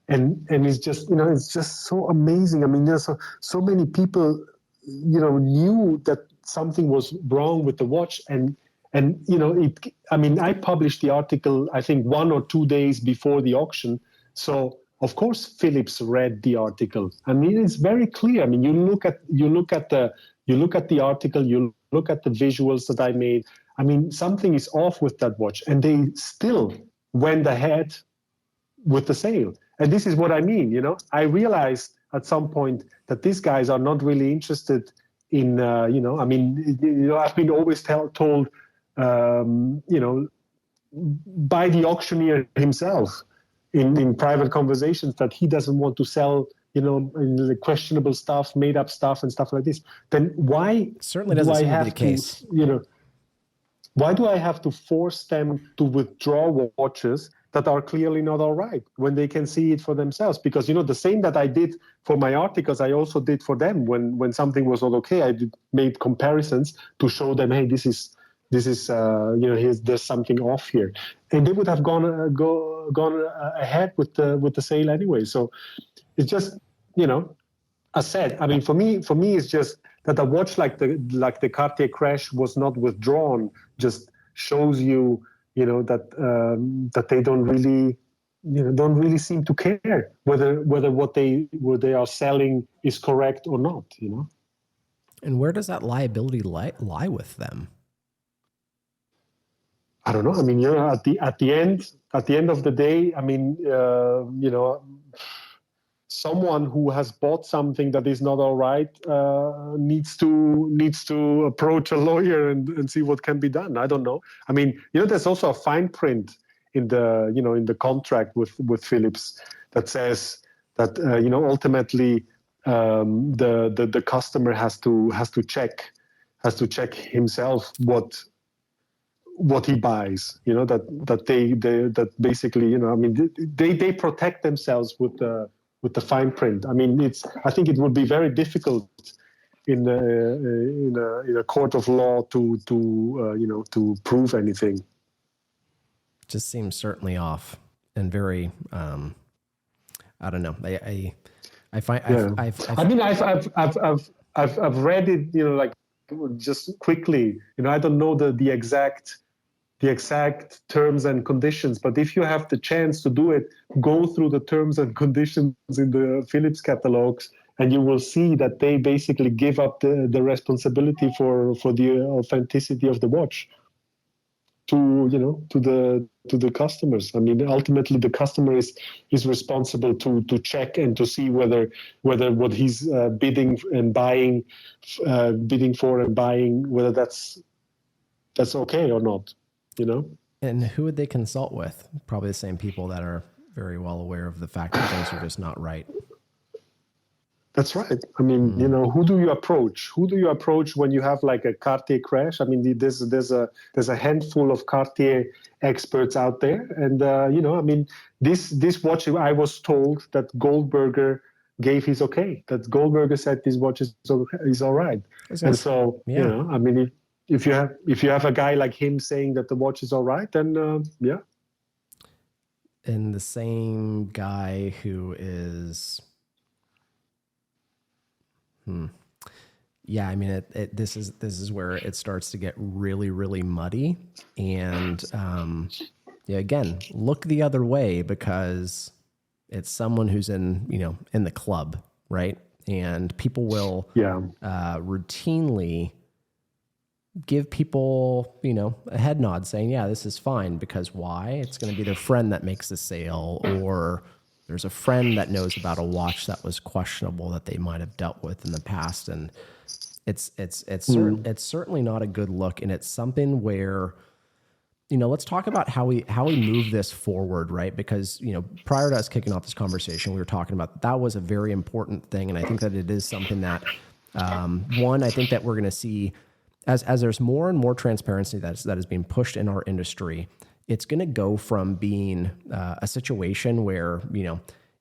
and it's just, you know, it's just so amazing. I mean, there's so many people, you know, knew that something was wrong with the watch, and you know, I mean, I published the article, I think 1 or 2 days before the auction. So of course Philips read the article. I mean, it's very clear. I mean, you look at the article, you look at the visuals that I made. I mean, something is off with that watch, and they still went ahead with the sale. And this is what I mean. You know, I realized at some point that these guys are not really interested in, you know, I mean, you know, I've been always told, you know, by the auctioneer himself in private conversations that he doesn't want to sell, you know, questionable stuff, made up stuff and stuff like this. Then why certainly doesn't seem to be the case. You know, why do I have to force them to withdraw watches that are clearly not all right when they can see it for themselves? Because, you know, the same that I did for my articles, I also did for them when something was not okay. I made comparisons to show them, hey, this is this is there's something off here, and they would have gone ahead with the sale anyway. So it's just, as said, I mean, for me, it's just that a watch like the Cartier Crash was not withdrawn. Just shows you, that they don't really seem to care whether what they are selling is correct or not. And where does that liability lie with them? I don't know. I mean, at the end of the day, I mean, someone who has bought something that is not all right needs to approach a lawyer and see what can be done. I don't know. I mean, there's also a fine print in the contract with Philips that says that ultimately the customer has to check himself what he buys. That basically, I mean, they protect themselves with the fine print. I mean, I think it would be very difficult in a court of law to prove anything. Just seems certainly off and very, I don't know. I find, I've read it, like just quickly, I don't know the exact terms and conditions, but if you have the chance to do it, go through the terms and conditions in the Philips catalogs, and you will see that they basically give up the responsibility for the authenticity of the watch to the customers. I mean, ultimately the customer is responsible to check and to see whether what he's bidding for and buying, whether that's okay or not. And who would they consult with? Probably the same people that are very well aware of the fact that things are just not right. That's right. I mean, who do you approach? Who do you approach when you have like a Cartier Crash? I mean, there's a handful of Cartier experts out there, and I mean, this watch, I was told that Goldberger gave his okay. That Goldberger said this watch is all right, and so I mean, if you have a guy like him saying that the watch is all right, then yeah. And the same guy who is. Yeah, I mean, this is where it starts to get really, really muddy. And again, look the other way because it's someone who's in the club, right? And people will routinely give people, a head nod saying, yeah, this is fine, because why? It's going to be their friend that makes the sale, or there's a friend that knows about a watch that was questionable that they might have dealt with in the past. And it's certainly not a good look. And it's something where, let's talk about how we move this forward, right? Because, prior to us kicking off this conversation, we were talking about that was a very important thing. And I think that it is something that, I think that we're going to see as there's more and more transparency that is being pushed in our industry. It's going to go from being a situation where,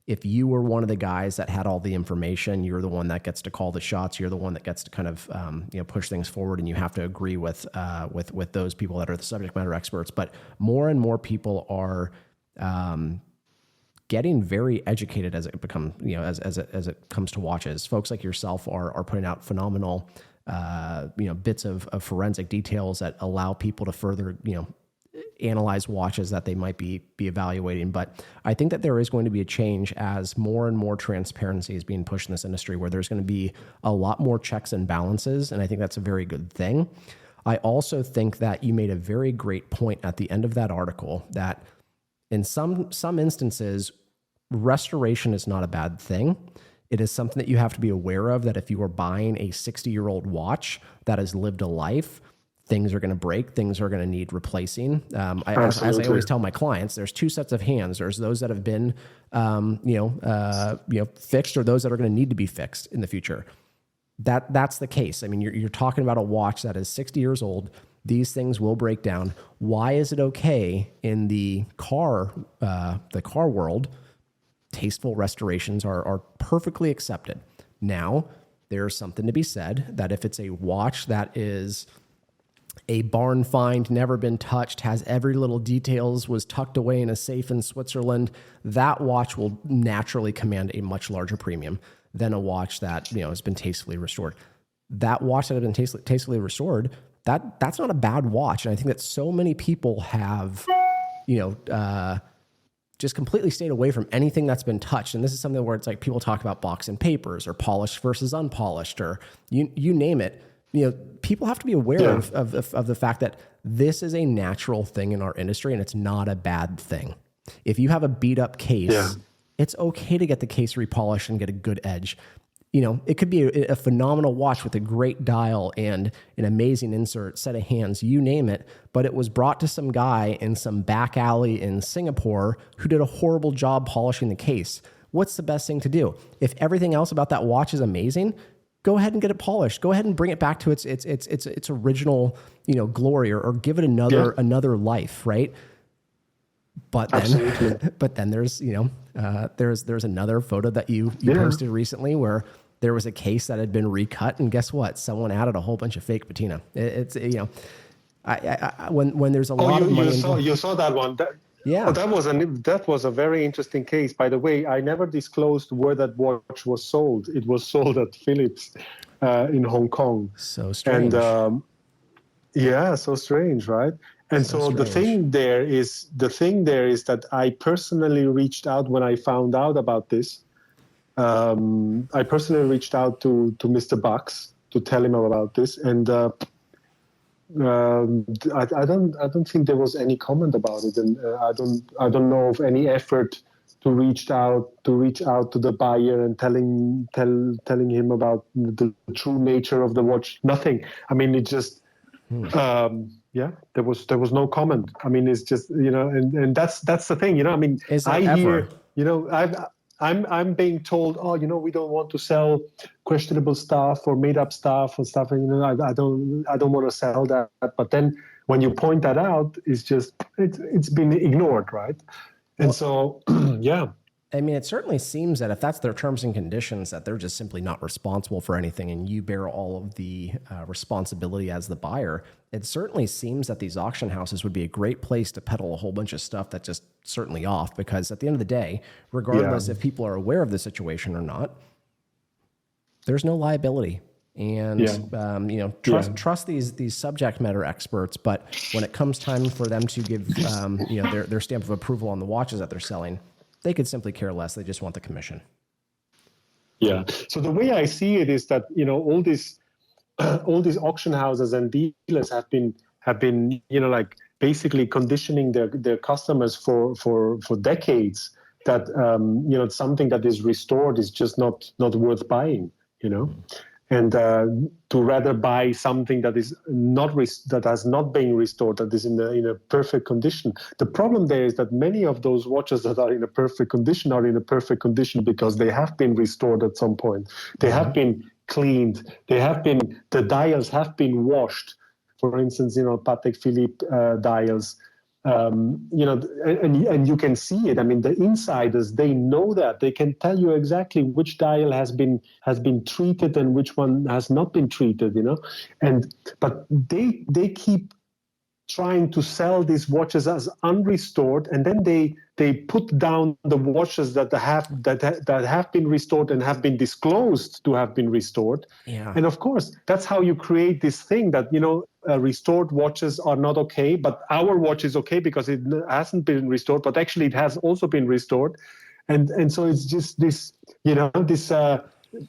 if you were one of the guys that had all the information, you're the one that gets to call the shots. You're the one that gets to kind of, push things forward, and you have to agree with those people that are the subject matter experts. But more and more people are getting very educated as it becomes, as it comes to watches. Folks like yourself are putting out phenomenal, bits of forensic details that allow people to further, analyze watches that they might be evaluating. But I think that there is going to be a change as more and more transparency is being pushed in this industry, where there's going to be a lot more checks and balances. And I think that's a very good thing. I also think that you made a very great point at the end of that article that in some instances, restoration is not a bad thing. It is something that you have to be aware of, that if you are buying a 60-year-old watch that has lived a life, things are going to break. Things are going to need replacing. As I always tell my clients, there's two sets of hands. There's those that have been, fixed, or those that are going to need to be fixed in the future. That's the case. I mean, you're talking about a watch that is 60 years old. These things will break down. Why is it okay in the car world? Tasteful restorations are perfectly accepted. Now, there's something to be said that if it's a watch that is a barn find, never been touched, has every little details, was tucked away in a safe in Switzerland, that watch will naturally command a much larger premium than a watch that, has been tastefully restored. That watch that has been tastefully restored, that's not a bad watch. And I think that so many people have, just completely stayed away from anything that's been touched. And this is something where it's like people talk about box and papers or polished versus unpolished, or you name it. People have to be aware of the fact that this is a natural thing in our industry, and it's not a bad thing. If you have a beat up case, it's okay to get the case repolished and get a good edge. It could be a phenomenal watch with a great dial and an amazing insert, set of hands, you name it, but it was brought to some guy in some back alley in Singapore who did a horrible job polishing the case. What's the best thing to do? If everything else about that watch is amazing, go ahead and get it polished. Go ahead and bring it back to its original, glory, or give it another life, right? But then, there's there's another photo that you posted recently where there was a case that had been recut, and guess what? Someone added a whole bunch of fake patina. When there's a lot of money. You saw that one. That was a very interesting case. By the way, I never disclosed where that watch was sold. It was sold at Philips in Hong Kong. So strange. And so strange, right? And so the thing there is that I personally reached out when I found out about this. I personally reached out to Mr. Bucks to tell him about this, and I don't think there was any comment about it, and I don't know of any effort to reach out to the buyer and telling him about the true nature of the watch. Nothing. I mean, it just there was no comment. I mean, it's just and that's the thing. I mean, I'm being told, we don't want to sell questionable stuff or made up stuff and stuff, and I don't want to sell that. But then when you point that out, it's been ignored, right? And so I mean, it certainly seems that if that's their terms and conditions, that they're just simply not responsible for anything, and you bear all of the responsibility as the buyer. It certainly seems that these auction houses would be a great place to peddle a whole bunch of stuff that's just certainly off, because at the end of the day, regardless if people are aware of the situation or not, there's no liability. And trust these subject matter experts. But when it comes time for them to give their stamp of approval on the watches that they're selling, they could simply care less. They just want the commission. Yeah. So the way I see it is that all these auction houses and dealers have been basically conditioning their customers for decades that something that is restored is just not worth buying. And to rather buy something that is that has not been restored, that is in a perfect condition. The problem there is that many of those watches that are in a perfect condition are in a perfect condition because they have been restored at some point. They have been cleaned. The dials have been washed. For instance, Patek Philippe dials. And you can see it. I mean, the insiders, they know that. They can tell you exactly which dial has been treated and which one has not been treated, but they keep trying to sell these watches as unrestored, and then they put down the watches that have been restored and have been disclosed to have been restored. Yeah. And of course, that's how you create this thing that restored watches are not okay, but our watch is okay because it hasn't been restored, but actually it has also been restored, and so it's just this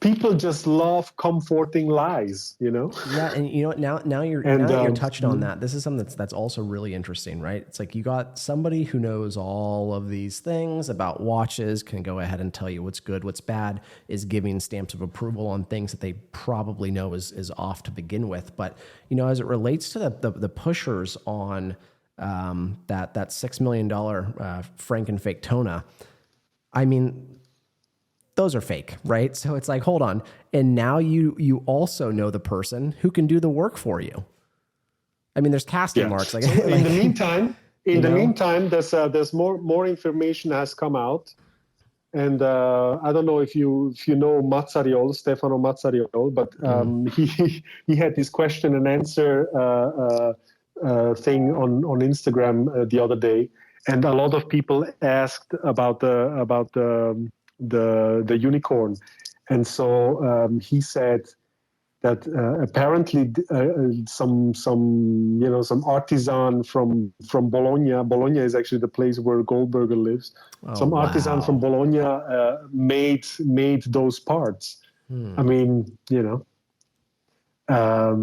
people just love comforting lies, Yeah, and now you're touched on that. This is something that's also really interesting, right? It's like you got somebody who knows all of these things about watches, can go ahead and tell you what's good, what's bad, is giving stamps of approval on things that they probably know is off to begin with. But as it relates to the pushers on that $6 million Frankenfake Tona, I mean, those are fake, right? So it's like, hold on. And now you also know the person who can do the work for you. I mean, there's casting marks. So in the meantime, there's more information has come out, And I don't know if you know Mazzariol, Stefano Mazzariol, but he had this question and answer thing on Instagram the other day, and a lot of people asked about the unicorn, and so he said that apparently some artisan from Bologna. Bologna is actually the place where Goldberger lives. Some artisan from Bologna made those parts. I mean, I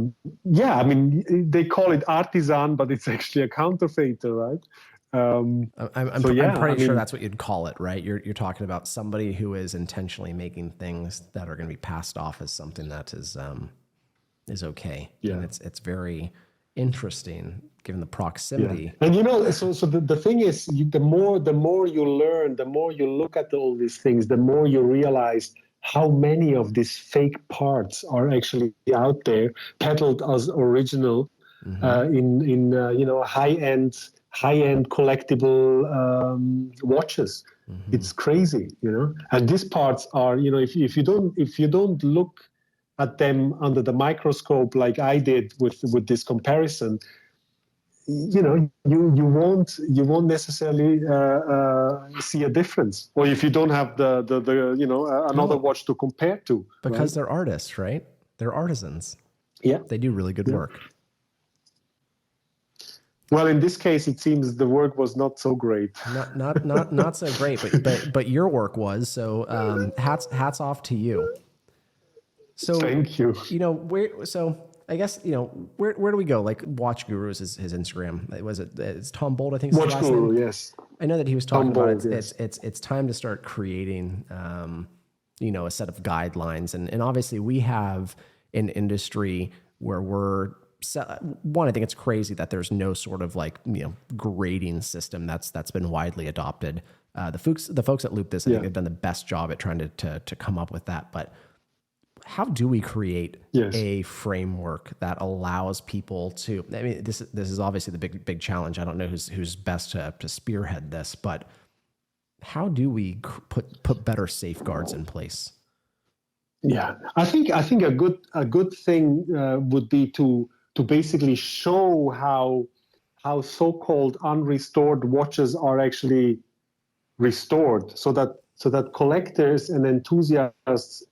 mean, they call it artisan, but it's actually a counterfeiter, right? I'm pretty sure that's what you'd call it, right? You're talking about somebody who is intentionally making things that are going to be passed off as something that is okay. Yeah. And it's very interesting given the proximity. Yeah. And so the thing is, the more you learn, the more you look at all these things, the more you realize how many of these fake parts are actually out there, peddled as original, in high-end collectible watches. It's crazy, And these parts are, if you don't look at them under the microscope like I did with this comparison, you won't necessarily see a difference, or if you don't have the another watch to compare to, because they're artists, right? They're artisans. Yeah, they do really good work. Well, in this case, it seems the work was not so great. Not so great, but your work was. So hats off to you. So thank you. I guess, where do we go? Like Watch Guru is his Instagram. It's Tom Bold, I think. Watch Guru, yes. I know that he was talking about yes. It's time to start creating, a set of guidelines. And obviously we have an industry where I think it's crazy that there's no sort of grading system that's been widely adopted. The folks at Loop This, I think they've done the best job at trying to come up with that. But how do we create a framework that allows people to? I mean, this is obviously the big challenge. I don't know who's best to spearhead this, but how do we put better safeguards in place? Yeah, I think a good thing would be to basically show how so-called unrestored watches are actually restored, so that collectors and enthusiasts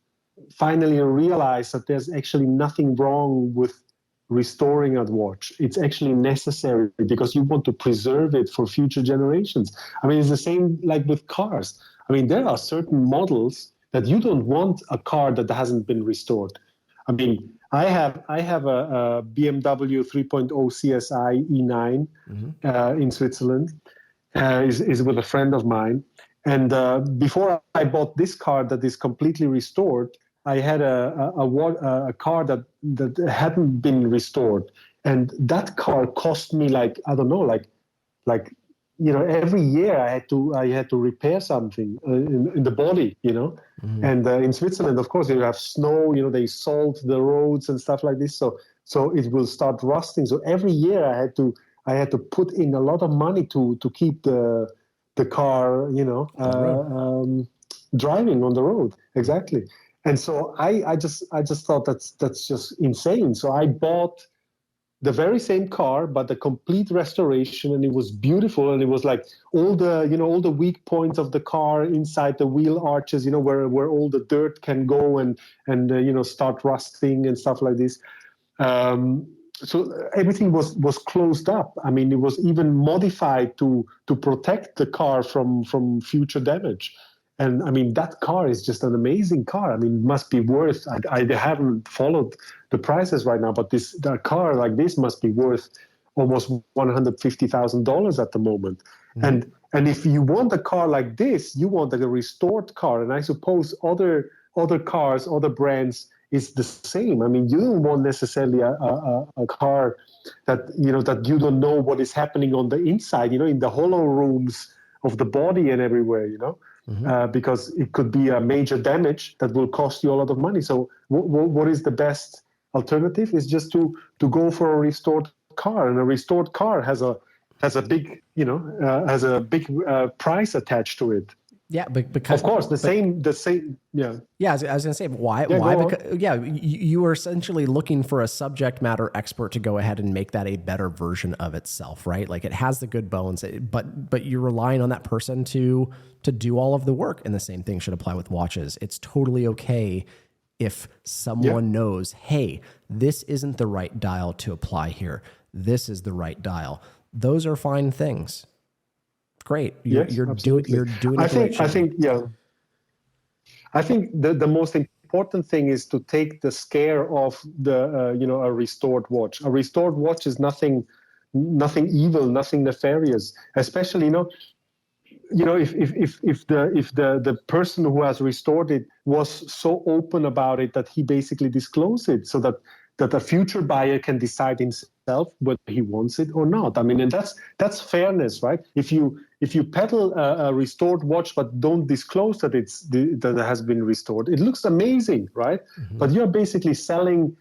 finally realize that there's actually nothing wrong with restoring a watch. It's actually necessary because you want to preserve it for future generations. I mean, it's the same like with cars. I mean, there are certain models that you don't want a car that hasn't been restored. I mean, I have a BMW 3.0 CSI E9 in Switzerland. Is with a friend of mine. And before I bought this car that is completely restored, I had a car that hadn't been restored, and that car cost me every year I had to repair something in the body, And in Switzerland, of course, you have snow. They salt the roads and stuff like this, so it will start rusting. So every year I had to put in a lot of money to keep the car, driving on the road. Exactly. And so I just thought that's just insane. So I bought the very same car, but the complete restoration, and it was beautiful. And it was like all the weak points of the car inside the wheel arches, where all the dirt can go and start rusting and stuff like this. So everything was closed up. I mean, it was even modified to protect the car from future damage. And I mean, that car is just an amazing car. I mean, it must be worth, I haven't followed the prices right now, but a car like this must be worth almost $150,000 at the moment. Mm-hmm. And if you want a car like this, you want a restored car. And I suppose other cars, other brands is the same. I mean, you don't want necessarily a car that you don't know what is happening on the inside, in the hollow rooms of the body and everywhere, Mm-hmm. Because it could be a major damage that will cost you a lot of money. So what is the best alternative is just to go for a restored car, and a restored car has a big price attached to it. Yeah, because of course the same. Yeah. Yeah, I was going to say why? Yeah, Why? go on. Because you are essentially looking for a subject matter expert to go ahead and make that a better version of itself, right? Like it has the good bones, but you're relying on that person to do all of the work. And the same thing should apply with watches. It's totally okay if someone knows, hey, this isn't the right dial to apply here. This is the right dial. Those are fine things. Great. You're doing it. I think the most important thing is to take the scare of the a restored watch. A restored watch is nothing evil, nothing nefarious. Especially if the person who has restored it was so open about it that he basically disclosed it, so that a future buyer can decide himself whether he wants it or not. I mean, and that's fairness, right? If you peddle a restored watch but don't disclose that that it has been restored, it looks amazing, right? Mm-hmm. But you're basically selling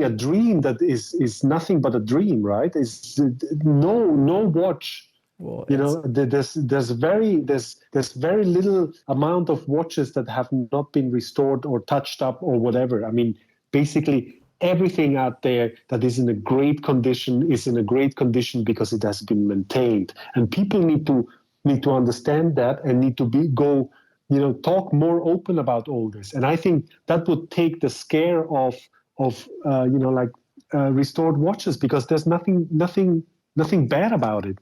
a dream that is nothing but a dream, right? It's no watch. Well, there's very little amount of watches that have not been restored or touched up or whatever. I mean, basically everything out there that is in a great condition is in a great condition because it has been maintained, and people need to understand that and need to talk more open about all this. And I think that would take the scare of restored watches, because there's nothing bad about it,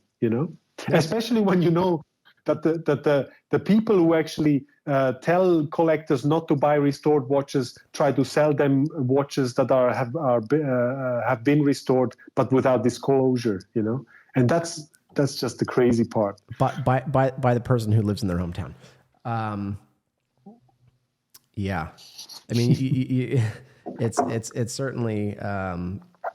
especially when you know that the people who actually tell collectors not to buy restored watches try to sell them watches that have been restored but without disclosure, and that's just the crazy part. But by the person who lives in their hometown. Yeah, I mean, it's certainly.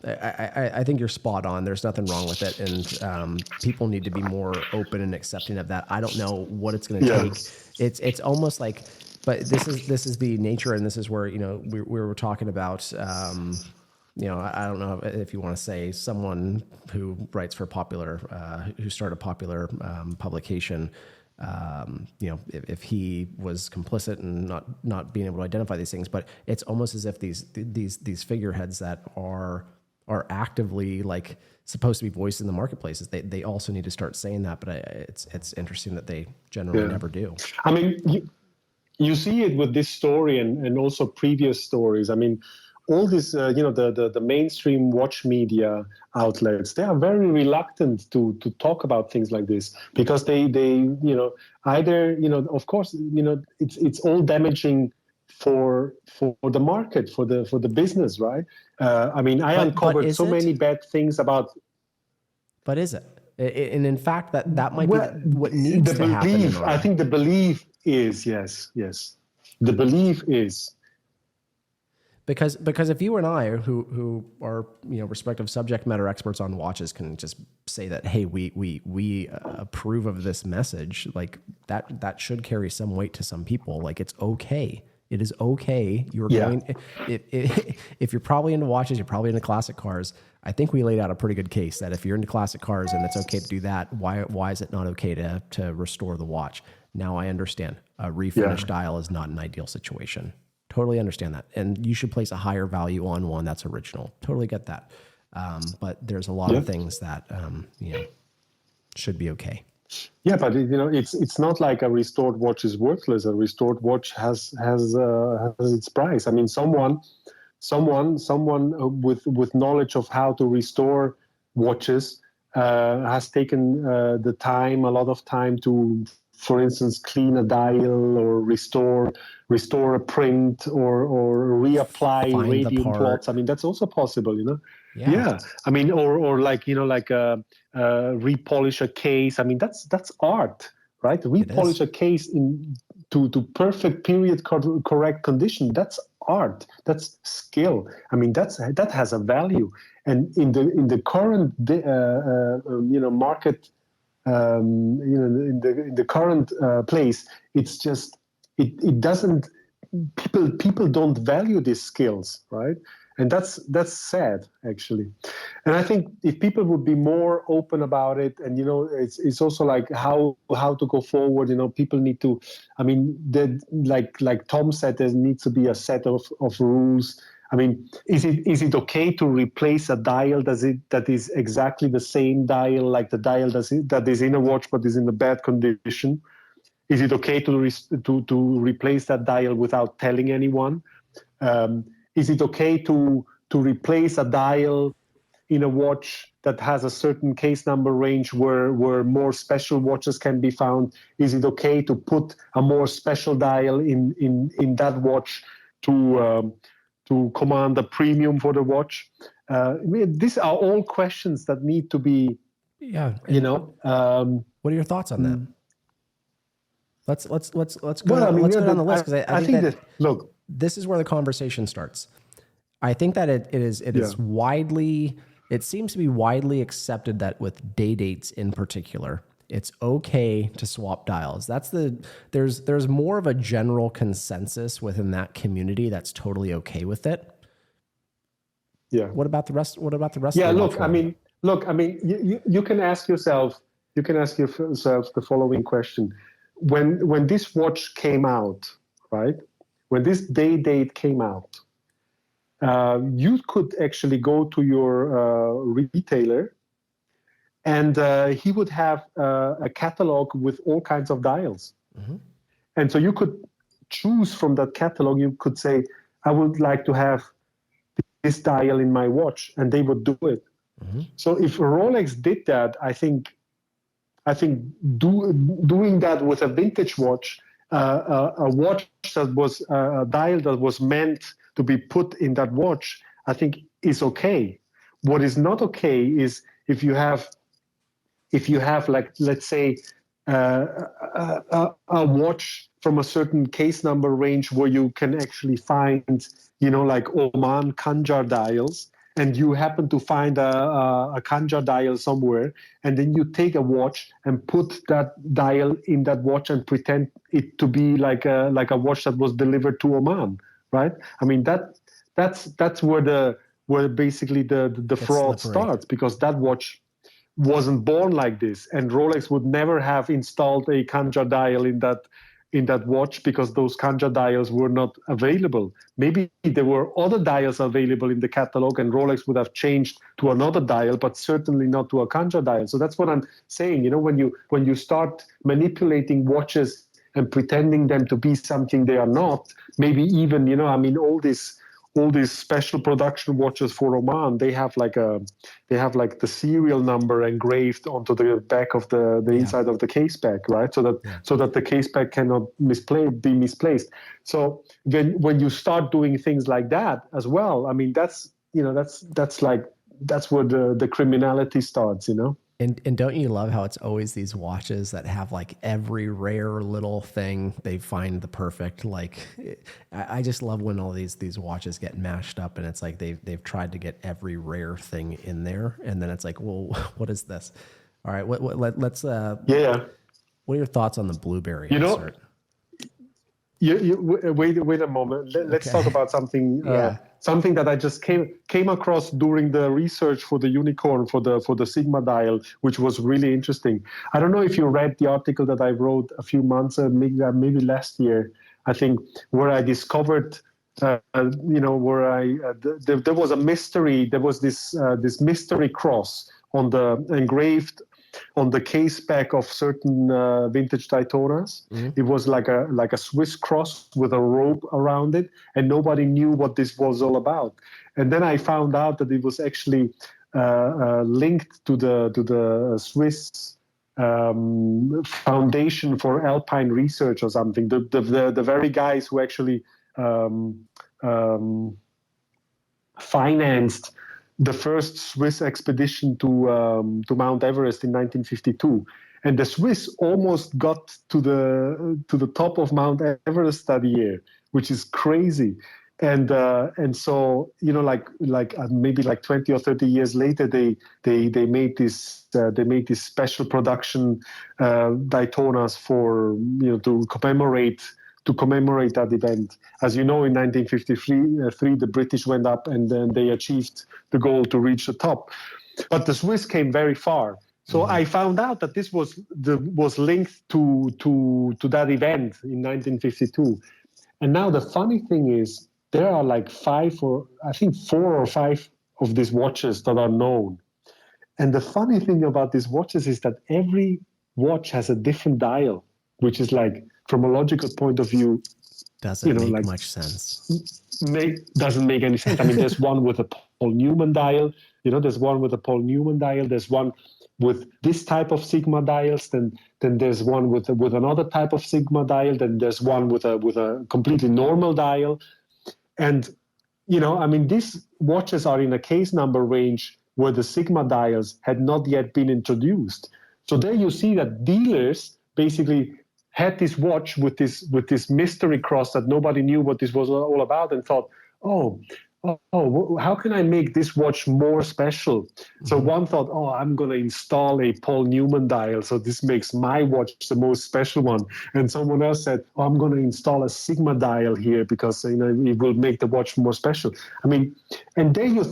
I think you're spot on. There's nothing wrong with it, and people need to be more open and accepting of that. I don't know what it's going to take. It's almost like, but this is the nature, and this is where we were talking about. I don't know if you want to say someone who writes for who started a popular publication. If he was complicit and not being able to identify these things, but it's almost as if these figureheads that are actively like supposed to be voiced in the marketplaces, they also need to start saying that. But it's interesting that they generally never do. I mean, you see it with this story and also previous stories. I mean, all this, the mainstream watch media outlets, they are very reluctant to talk about things like this, because they either, of course, it's all damaging for the market, for the business, right? I mean, I uncovered so many bad things about. But is it? And in fact, that might be what needs to happen. I think the belief is yes. The belief is. Because if you and I, who are respective subject matter experts on watches, can just say that, hey, we approve of this message, like that should carry some weight to some people. Like, it's okay. It is okay. You're going if you're probably into watches, you're probably into classic cars. I think we laid out a pretty good case that if you're into classic cars and it's okay to do that, why is it not okay to restore the watch? Now I understand. A refinished dial is not an ideal situation. Totally understand that. And you should place a higher value on one that's original. Totally get that. But there's a lot of things that, should be okay. Yeah, but it's not like a restored watch is worthless. A restored watch has its price. I mean, someone with knowledge of how to restore watches has taken a lot of time to, for instance, clean a dial or restore a print or reapply radium plots. I mean, that's also possible, Yeah. I mean, or repolish a case. I mean, that's art, right? Repolish a case to perfect period correct condition. That's art. That's skill. I mean, that has a value. And in the current market. In the current place, it's just it doesn't. People don't value these skills, right? And that's sad, actually. And I think if people would be more open about it, and it's also like how to go forward. People need to. I mean, like Tom said, there needs to be a set of rules. I mean, is it okay to replace a dial that is exactly the same dial, like the dial that is in a watch but is in a bad condition? Is it okay to replace that dial without telling anyone? Is it okay to replace a dial in a watch that has a certain case number range where more special watches can be found? Is it okay to put a more special dial in that watch to command a premium for the watch? These are all questions that need to be, what are your thoughts on that? Let's go. Let's go down the list, because I think that look, this is where the conversation starts. I think that it is widely. It seems to be widely accepted that with day dates in particular, it's okay to swap dials. There's more of a general consensus within that community that's totally okay with it. Yeah. What about the rest? Yeah. Look, I mean, you can ask yourself the following question: When this watch came out, right? When this day date came out, you could actually go to your retailer, and he would have a catalog with all kinds of dials. Mm-hmm. And so you could choose from that catalog. You could say, I would like to have this dial in my watch, and they would do it. Mm-hmm. So if Rolex did that, I think doing that with a vintage watch, a watch that was a dial that was meant to be put in that watch, I think is okay. What is not okay is if you have like, let's say, a watch from a certain case number range where you can actually find, like Oman Khanjar dials, and you happen to find a Khanjar dial somewhere, and then you take a watch and put that dial in that watch and pretend it to be like a watch that was delivered to Oman, right? I mean, that's where basically the fraud starts, because that watch wasn't born like this, and Rolex would never have installed a Khanjar dial in that watch, because those Khanjar dials were not available. Maybe there were other dials available in the catalog, and Rolex would have changed to another dial, but certainly not to a Khanjar dial. So that's what I'm saying. When you start manipulating watches and pretending them to be something they are not, maybe even all these special production watches for Oman, they have like the serial number engraved onto the back of the inside of the case back, right? So that the case back cannot be misplaced. So when you start doing things like that as well, I mean, that's where the criminality starts, And don't you love how it's always these watches that have like every rare little thing they find the perfect, like I just love when all these watches get mashed up, and it's like they've tried to get every rare thing in there, and then it's like, well, what is this? All right, let's what are your thoughts on the blueberry insert? Wait a moment. Let's talk about something. Something that I just came across during the research for the unicorn for the Sigma dial, which was really interesting. I don't know if you read the article that I wrote a few months, maybe last year, I think, where I discovered, there was a mystery. There was this mystery cross engraved on the case back of certain vintage Daytonas. Mm-hmm. It was like a Swiss cross with a rope around it, and nobody knew what this was all about. And then I found out that it was actually linked to the Swiss Foundation for Alpine Research or something. The very guys who actually financed the first Swiss expedition to Mount Everest in 1952, and the Swiss almost got to the top of Mount Everest that year, which is crazy. And so maybe like 20 or 30 years later, they made this special production Daytonas for to commemorate to commemorate that event. As you know, in 1953, the British went up and then they achieved the goal to reach the top. But the Swiss came very far. So I found out that this was linked to that event in 1952. And now the funny thing is, there are like 4 or 5 of these watches that are known. And the funny thing about these watches is that every watch has a different dial, which is like, from a logical point of view, doesn't make much sense. Doesn't make any sense. I mean, there's one with a Paul Newman dial. There's one with a Paul Newman dial. There's one with this type of Sigma dials. Then there's one with another type of Sigma dial. Then there's one with a completely normal dial. And these watches are in a case number range where the Sigma dials had not yet been introduced. So there you see that dealers basically had this watch with this mystery cross that nobody knew what this was all about, and thought, how can I make this watch more special? Mm-hmm. So one thought, I'm going to install a Paul Newman dial, so this makes my watch the most special one. And someone else said, I'm going to install a Sigma dial here because it will make the watch more special. I mean, and there you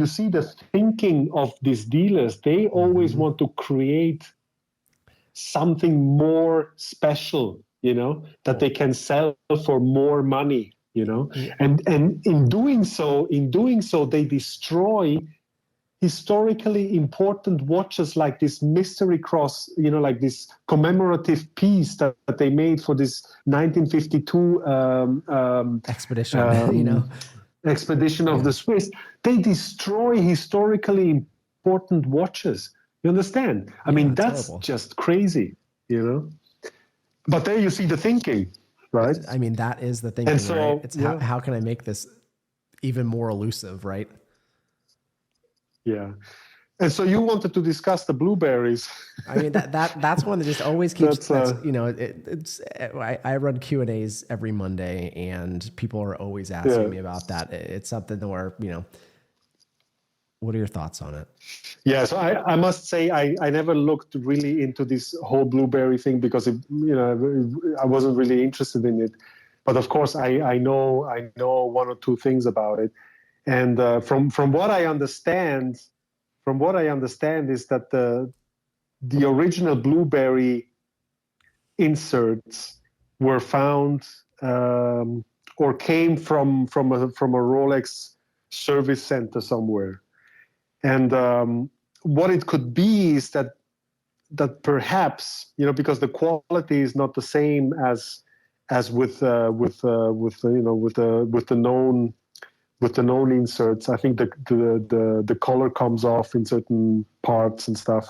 see the thinking of these dealers. They always want to create something more special, that they can sell for more money. And in doing so, they destroy historically important watches like this mystery cross, like this commemorative piece that they made for this 1952 expedition, expedition of the Swiss. They destroy historically important watches. You understand? I mean, that's terrible. Just crazy, But there you see the thinking. Right. I mean, that is the thing. Right? It's how can I make this even more elusive, right? Yeah. And so you wanted to discuss the blueberries. I mean, that's one that just always keeps. I run Q&As every Monday, and people are always asking me about that. It's something where what are your thoughts on it? Yeah, so I must say I never looked really into this whole blueberry thing because I wasn't really interested in it. But of course, I know 1 or 2 things about it, and from what I understand, is that the original blueberry inserts were found or came from a Rolex service center somewhere. And what it could be is that perhaps because the quality is not the same as with the known inserts. I think the color comes off in certain parts and stuff.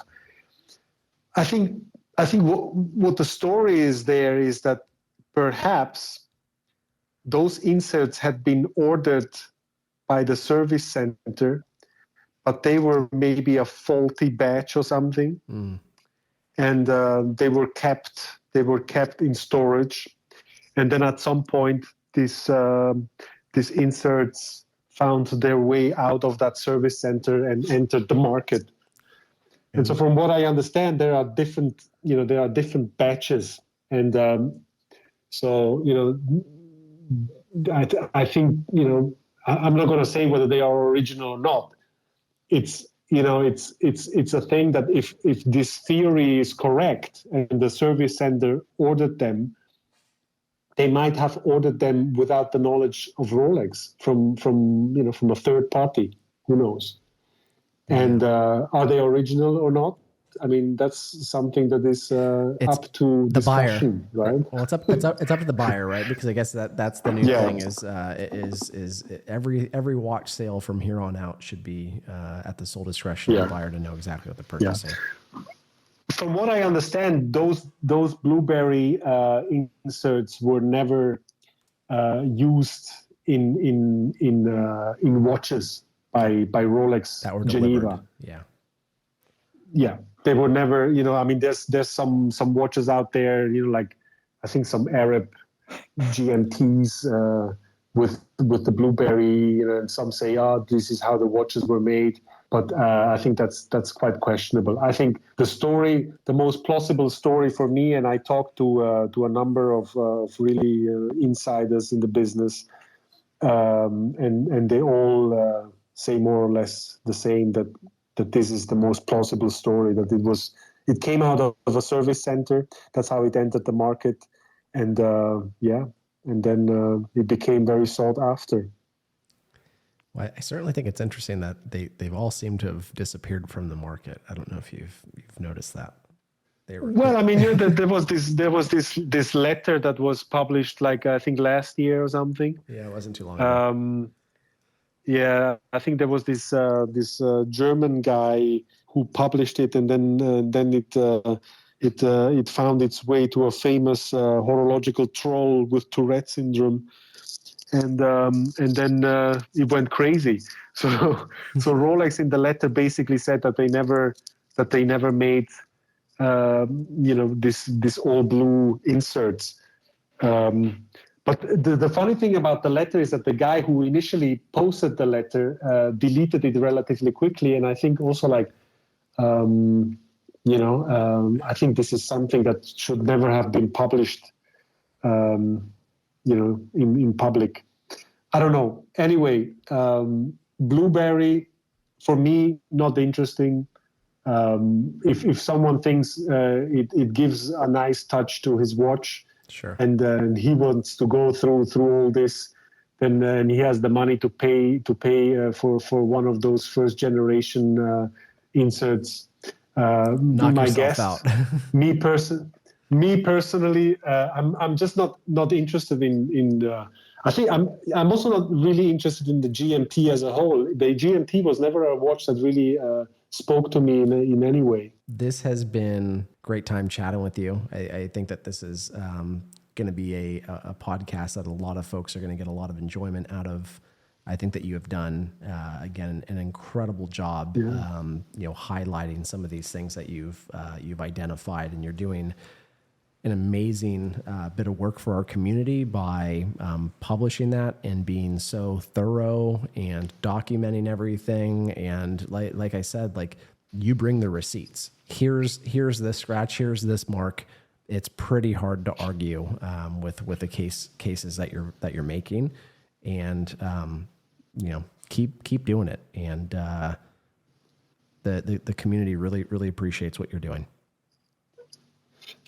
I think what the story is there is that perhaps those inserts had been ordered by the service center, but they were maybe a faulty batch or something, and they were kept in storage, and then at some point these inserts found their way out of that service center and entered the market. And so, from what I understand, there are different batches, and I think I'm not going to say whether they are original or not. It's a thing that if this theory is correct and the service center ordered them, they might have ordered them without the knowledge of Rolex from a third party. Who knows? And are they original or not? I mean, that's something that is up to the discussion, buyer, right? Well, it's up to the buyer, right? Because I guess that's the new thing is every watch sale from here on out should be at the sole discretion of the buyer to know exactly what they're purchasing. Yeah. From what I understand, those blueberry inserts were never used in watches by Rolex that were Geneva. Delivered. Yeah, they were never. I mean, there's some watches out there. Like I think some Arab GMTs with the blueberry. And some say, this is how the watches were made. But I think that's quite questionable. I think the most plausible story for me, and I talked to a number of really insiders in the business, and they all say more or less the same, that this is the most plausible story, that it came out of a service center. That's how it entered the market, and and then it became very sought after. Well, I certainly think it's interesting that they've all seemed to have disappeared from the market. I don't know if you've noticed that. Well, I mean, there was this letter that was published, like I think last year or something. Yeah, it wasn't too long ago. Yeah, I think there was this German guy who published it, and then it found its way to a famous horological troll with Tourette syndrome. And then it went crazy. So Rolex in the letter basically said that they never made this all blue inserts. But the funny thing about the letter is that the guy who initially posted the letter deleted it relatively quickly, and I think also I think this is something that should never have been published. In public. I don't know. Anyway, Blueberry, for me, not interesting. If someone thinks it gives a nice touch to his watch, sure, and he wants to go through all this, then he has the money to pay for one of those first generation inserts. Knock my yourself guess, out. Me personally, I'm just not interested in. I think I'm also not really interested in the GMT as a whole. The GMT was never a watch that really spoke to me in any way. This has been great time chatting with you. I think that this is going to be a podcast that a lot of folks are going to get a lot of enjoyment out of. I think that you have done, again, an incredible job, highlighting some of these things that you've identified, and you're doing an amazing bit of work for our community by publishing that and being so thorough and documenting everything. And like I said, you bring the receipts. Here's this scratch. Here's this mark. It's pretty hard to argue with the cases that you're making, and keep doing it. And the community really appreciates what you're doing.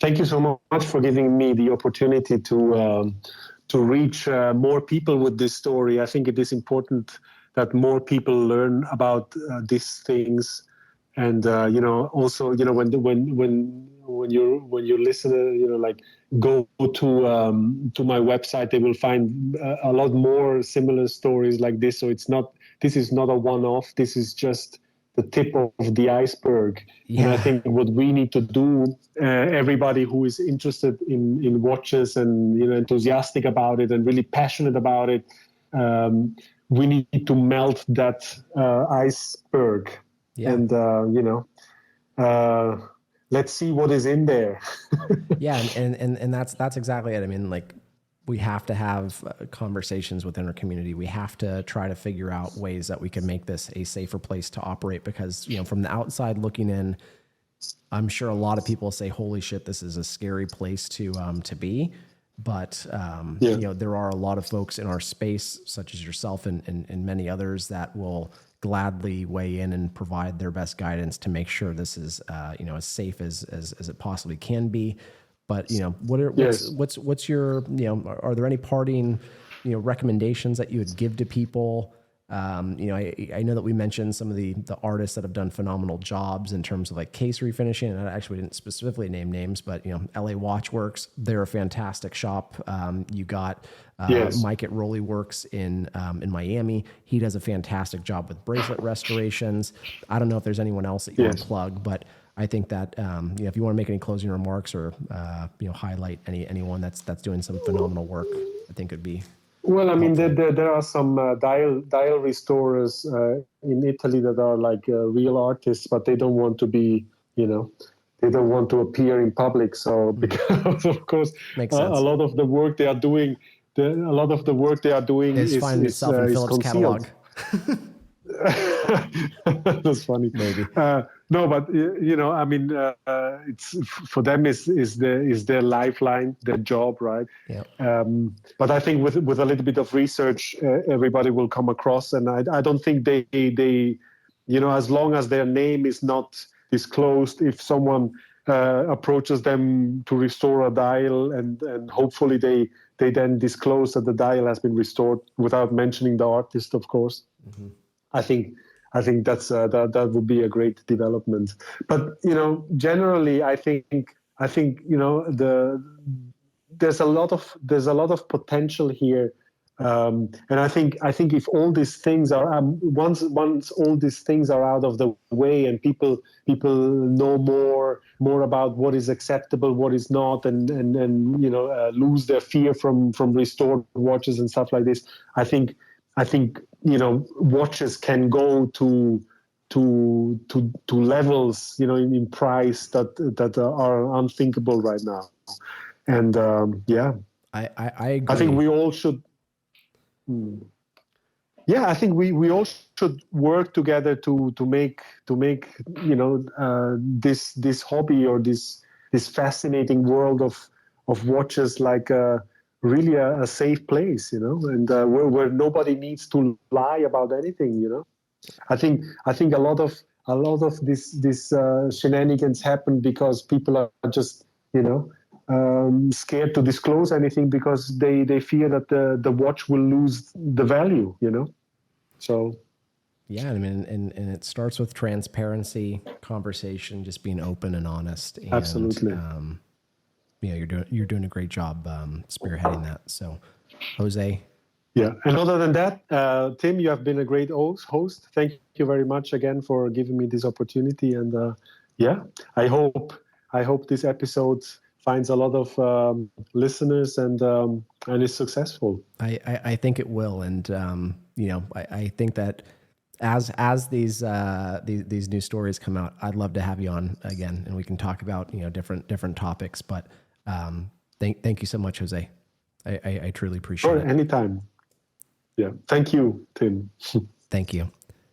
Thank you so much for giving me the opportunity to reach more people with this story. I think it is important that more people learn about these things, and also when you listen, go to my website, they will find a lot more similar stories like this. So this is not a one-off. This is just the tip of the iceberg. Yeah. And I think what we need to do, everybody who is interested in watches and enthusiastic about it and really passionate about it, we need to melt that iceberg. Yeah. And let's see what is in there. Yeah, and that's exactly it. I mean, we have to have conversations within our community. We have to try to figure out ways that we can make this a safer place to operate, because, from the outside looking in, I'm sure a lot of people say, holy shit, this is a scary place to be. But, there are a lot of folks in our space, such as yourself and many others, that will gladly weigh in and provide their best guidance to make sure this is, as safe as it possibly can be. But what's your are there any parting recommendations that you would give to people? I know that we mentioned some of the artists that have done phenomenal jobs in terms of case refinishing, and actually we didn't specifically name names, but LA Watchworks, they're a fantastic shop. You got Mike at Rolly Works in Miami. He does a fantastic job with bracelet restorations. I don't know if there's anyone else that you want to plug, but I think that if you want to make any closing remarks or highlight anyone that's doing some phenomenal work, I think it'd be. Well, I mean, there are some dial restorers in Italy that are real artists, but they don't want to be, they don't want to appear in public. So because of course, a lot of the work they are doing, is find itself in Philip's concealed. catalog. That's funny. Maybe. No, but I mean, it's for them is their lifeline, their job, right? Yeah. But I think with a little bit of research, everybody will come across, and I don't think they as long as their name is not disclosed, if someone approaches them to restore a dial, and hopefully they then disclose that the dial has been restored without mentioning the artist, of course. Mm-hmm. I think that's that would be a great development. But generally, I think there's a lot of potential here, and I think if all these things are once all these things are out of the way, and people know more about what is acceptable, what is not, and lose their fear from restored watches and stuff like this. I think watches can go to levels in price that are unthinkable right now. And I agree. I think we all should. Yeah, I think we all should work together to make this hobby, or this fascinating world of watches like really a safe place, and where nobody needs to lie about anything. I think a lot of this shenanigans happen because people are just scared to disclose anything, because they fear that the watch will lose the value. So. Yeah, I mean, and it starts with transparency, conversation, just being open and honest. And, Absolutely. You're doing a great job spearheading that. So, Jose. Yeah, and other than that, Tim, you have been a great host. Thank you very much again for giving me this opportunity. And I hope this episode finds a lot of listeners and is successful. I think it will, and I think that as these new stories come out, I'd love to have you on again, and we can talk about different topics. But thank you so much, Jose. I truly appreciate it. Anytime. Yeah, thank you, Tim. Thank you.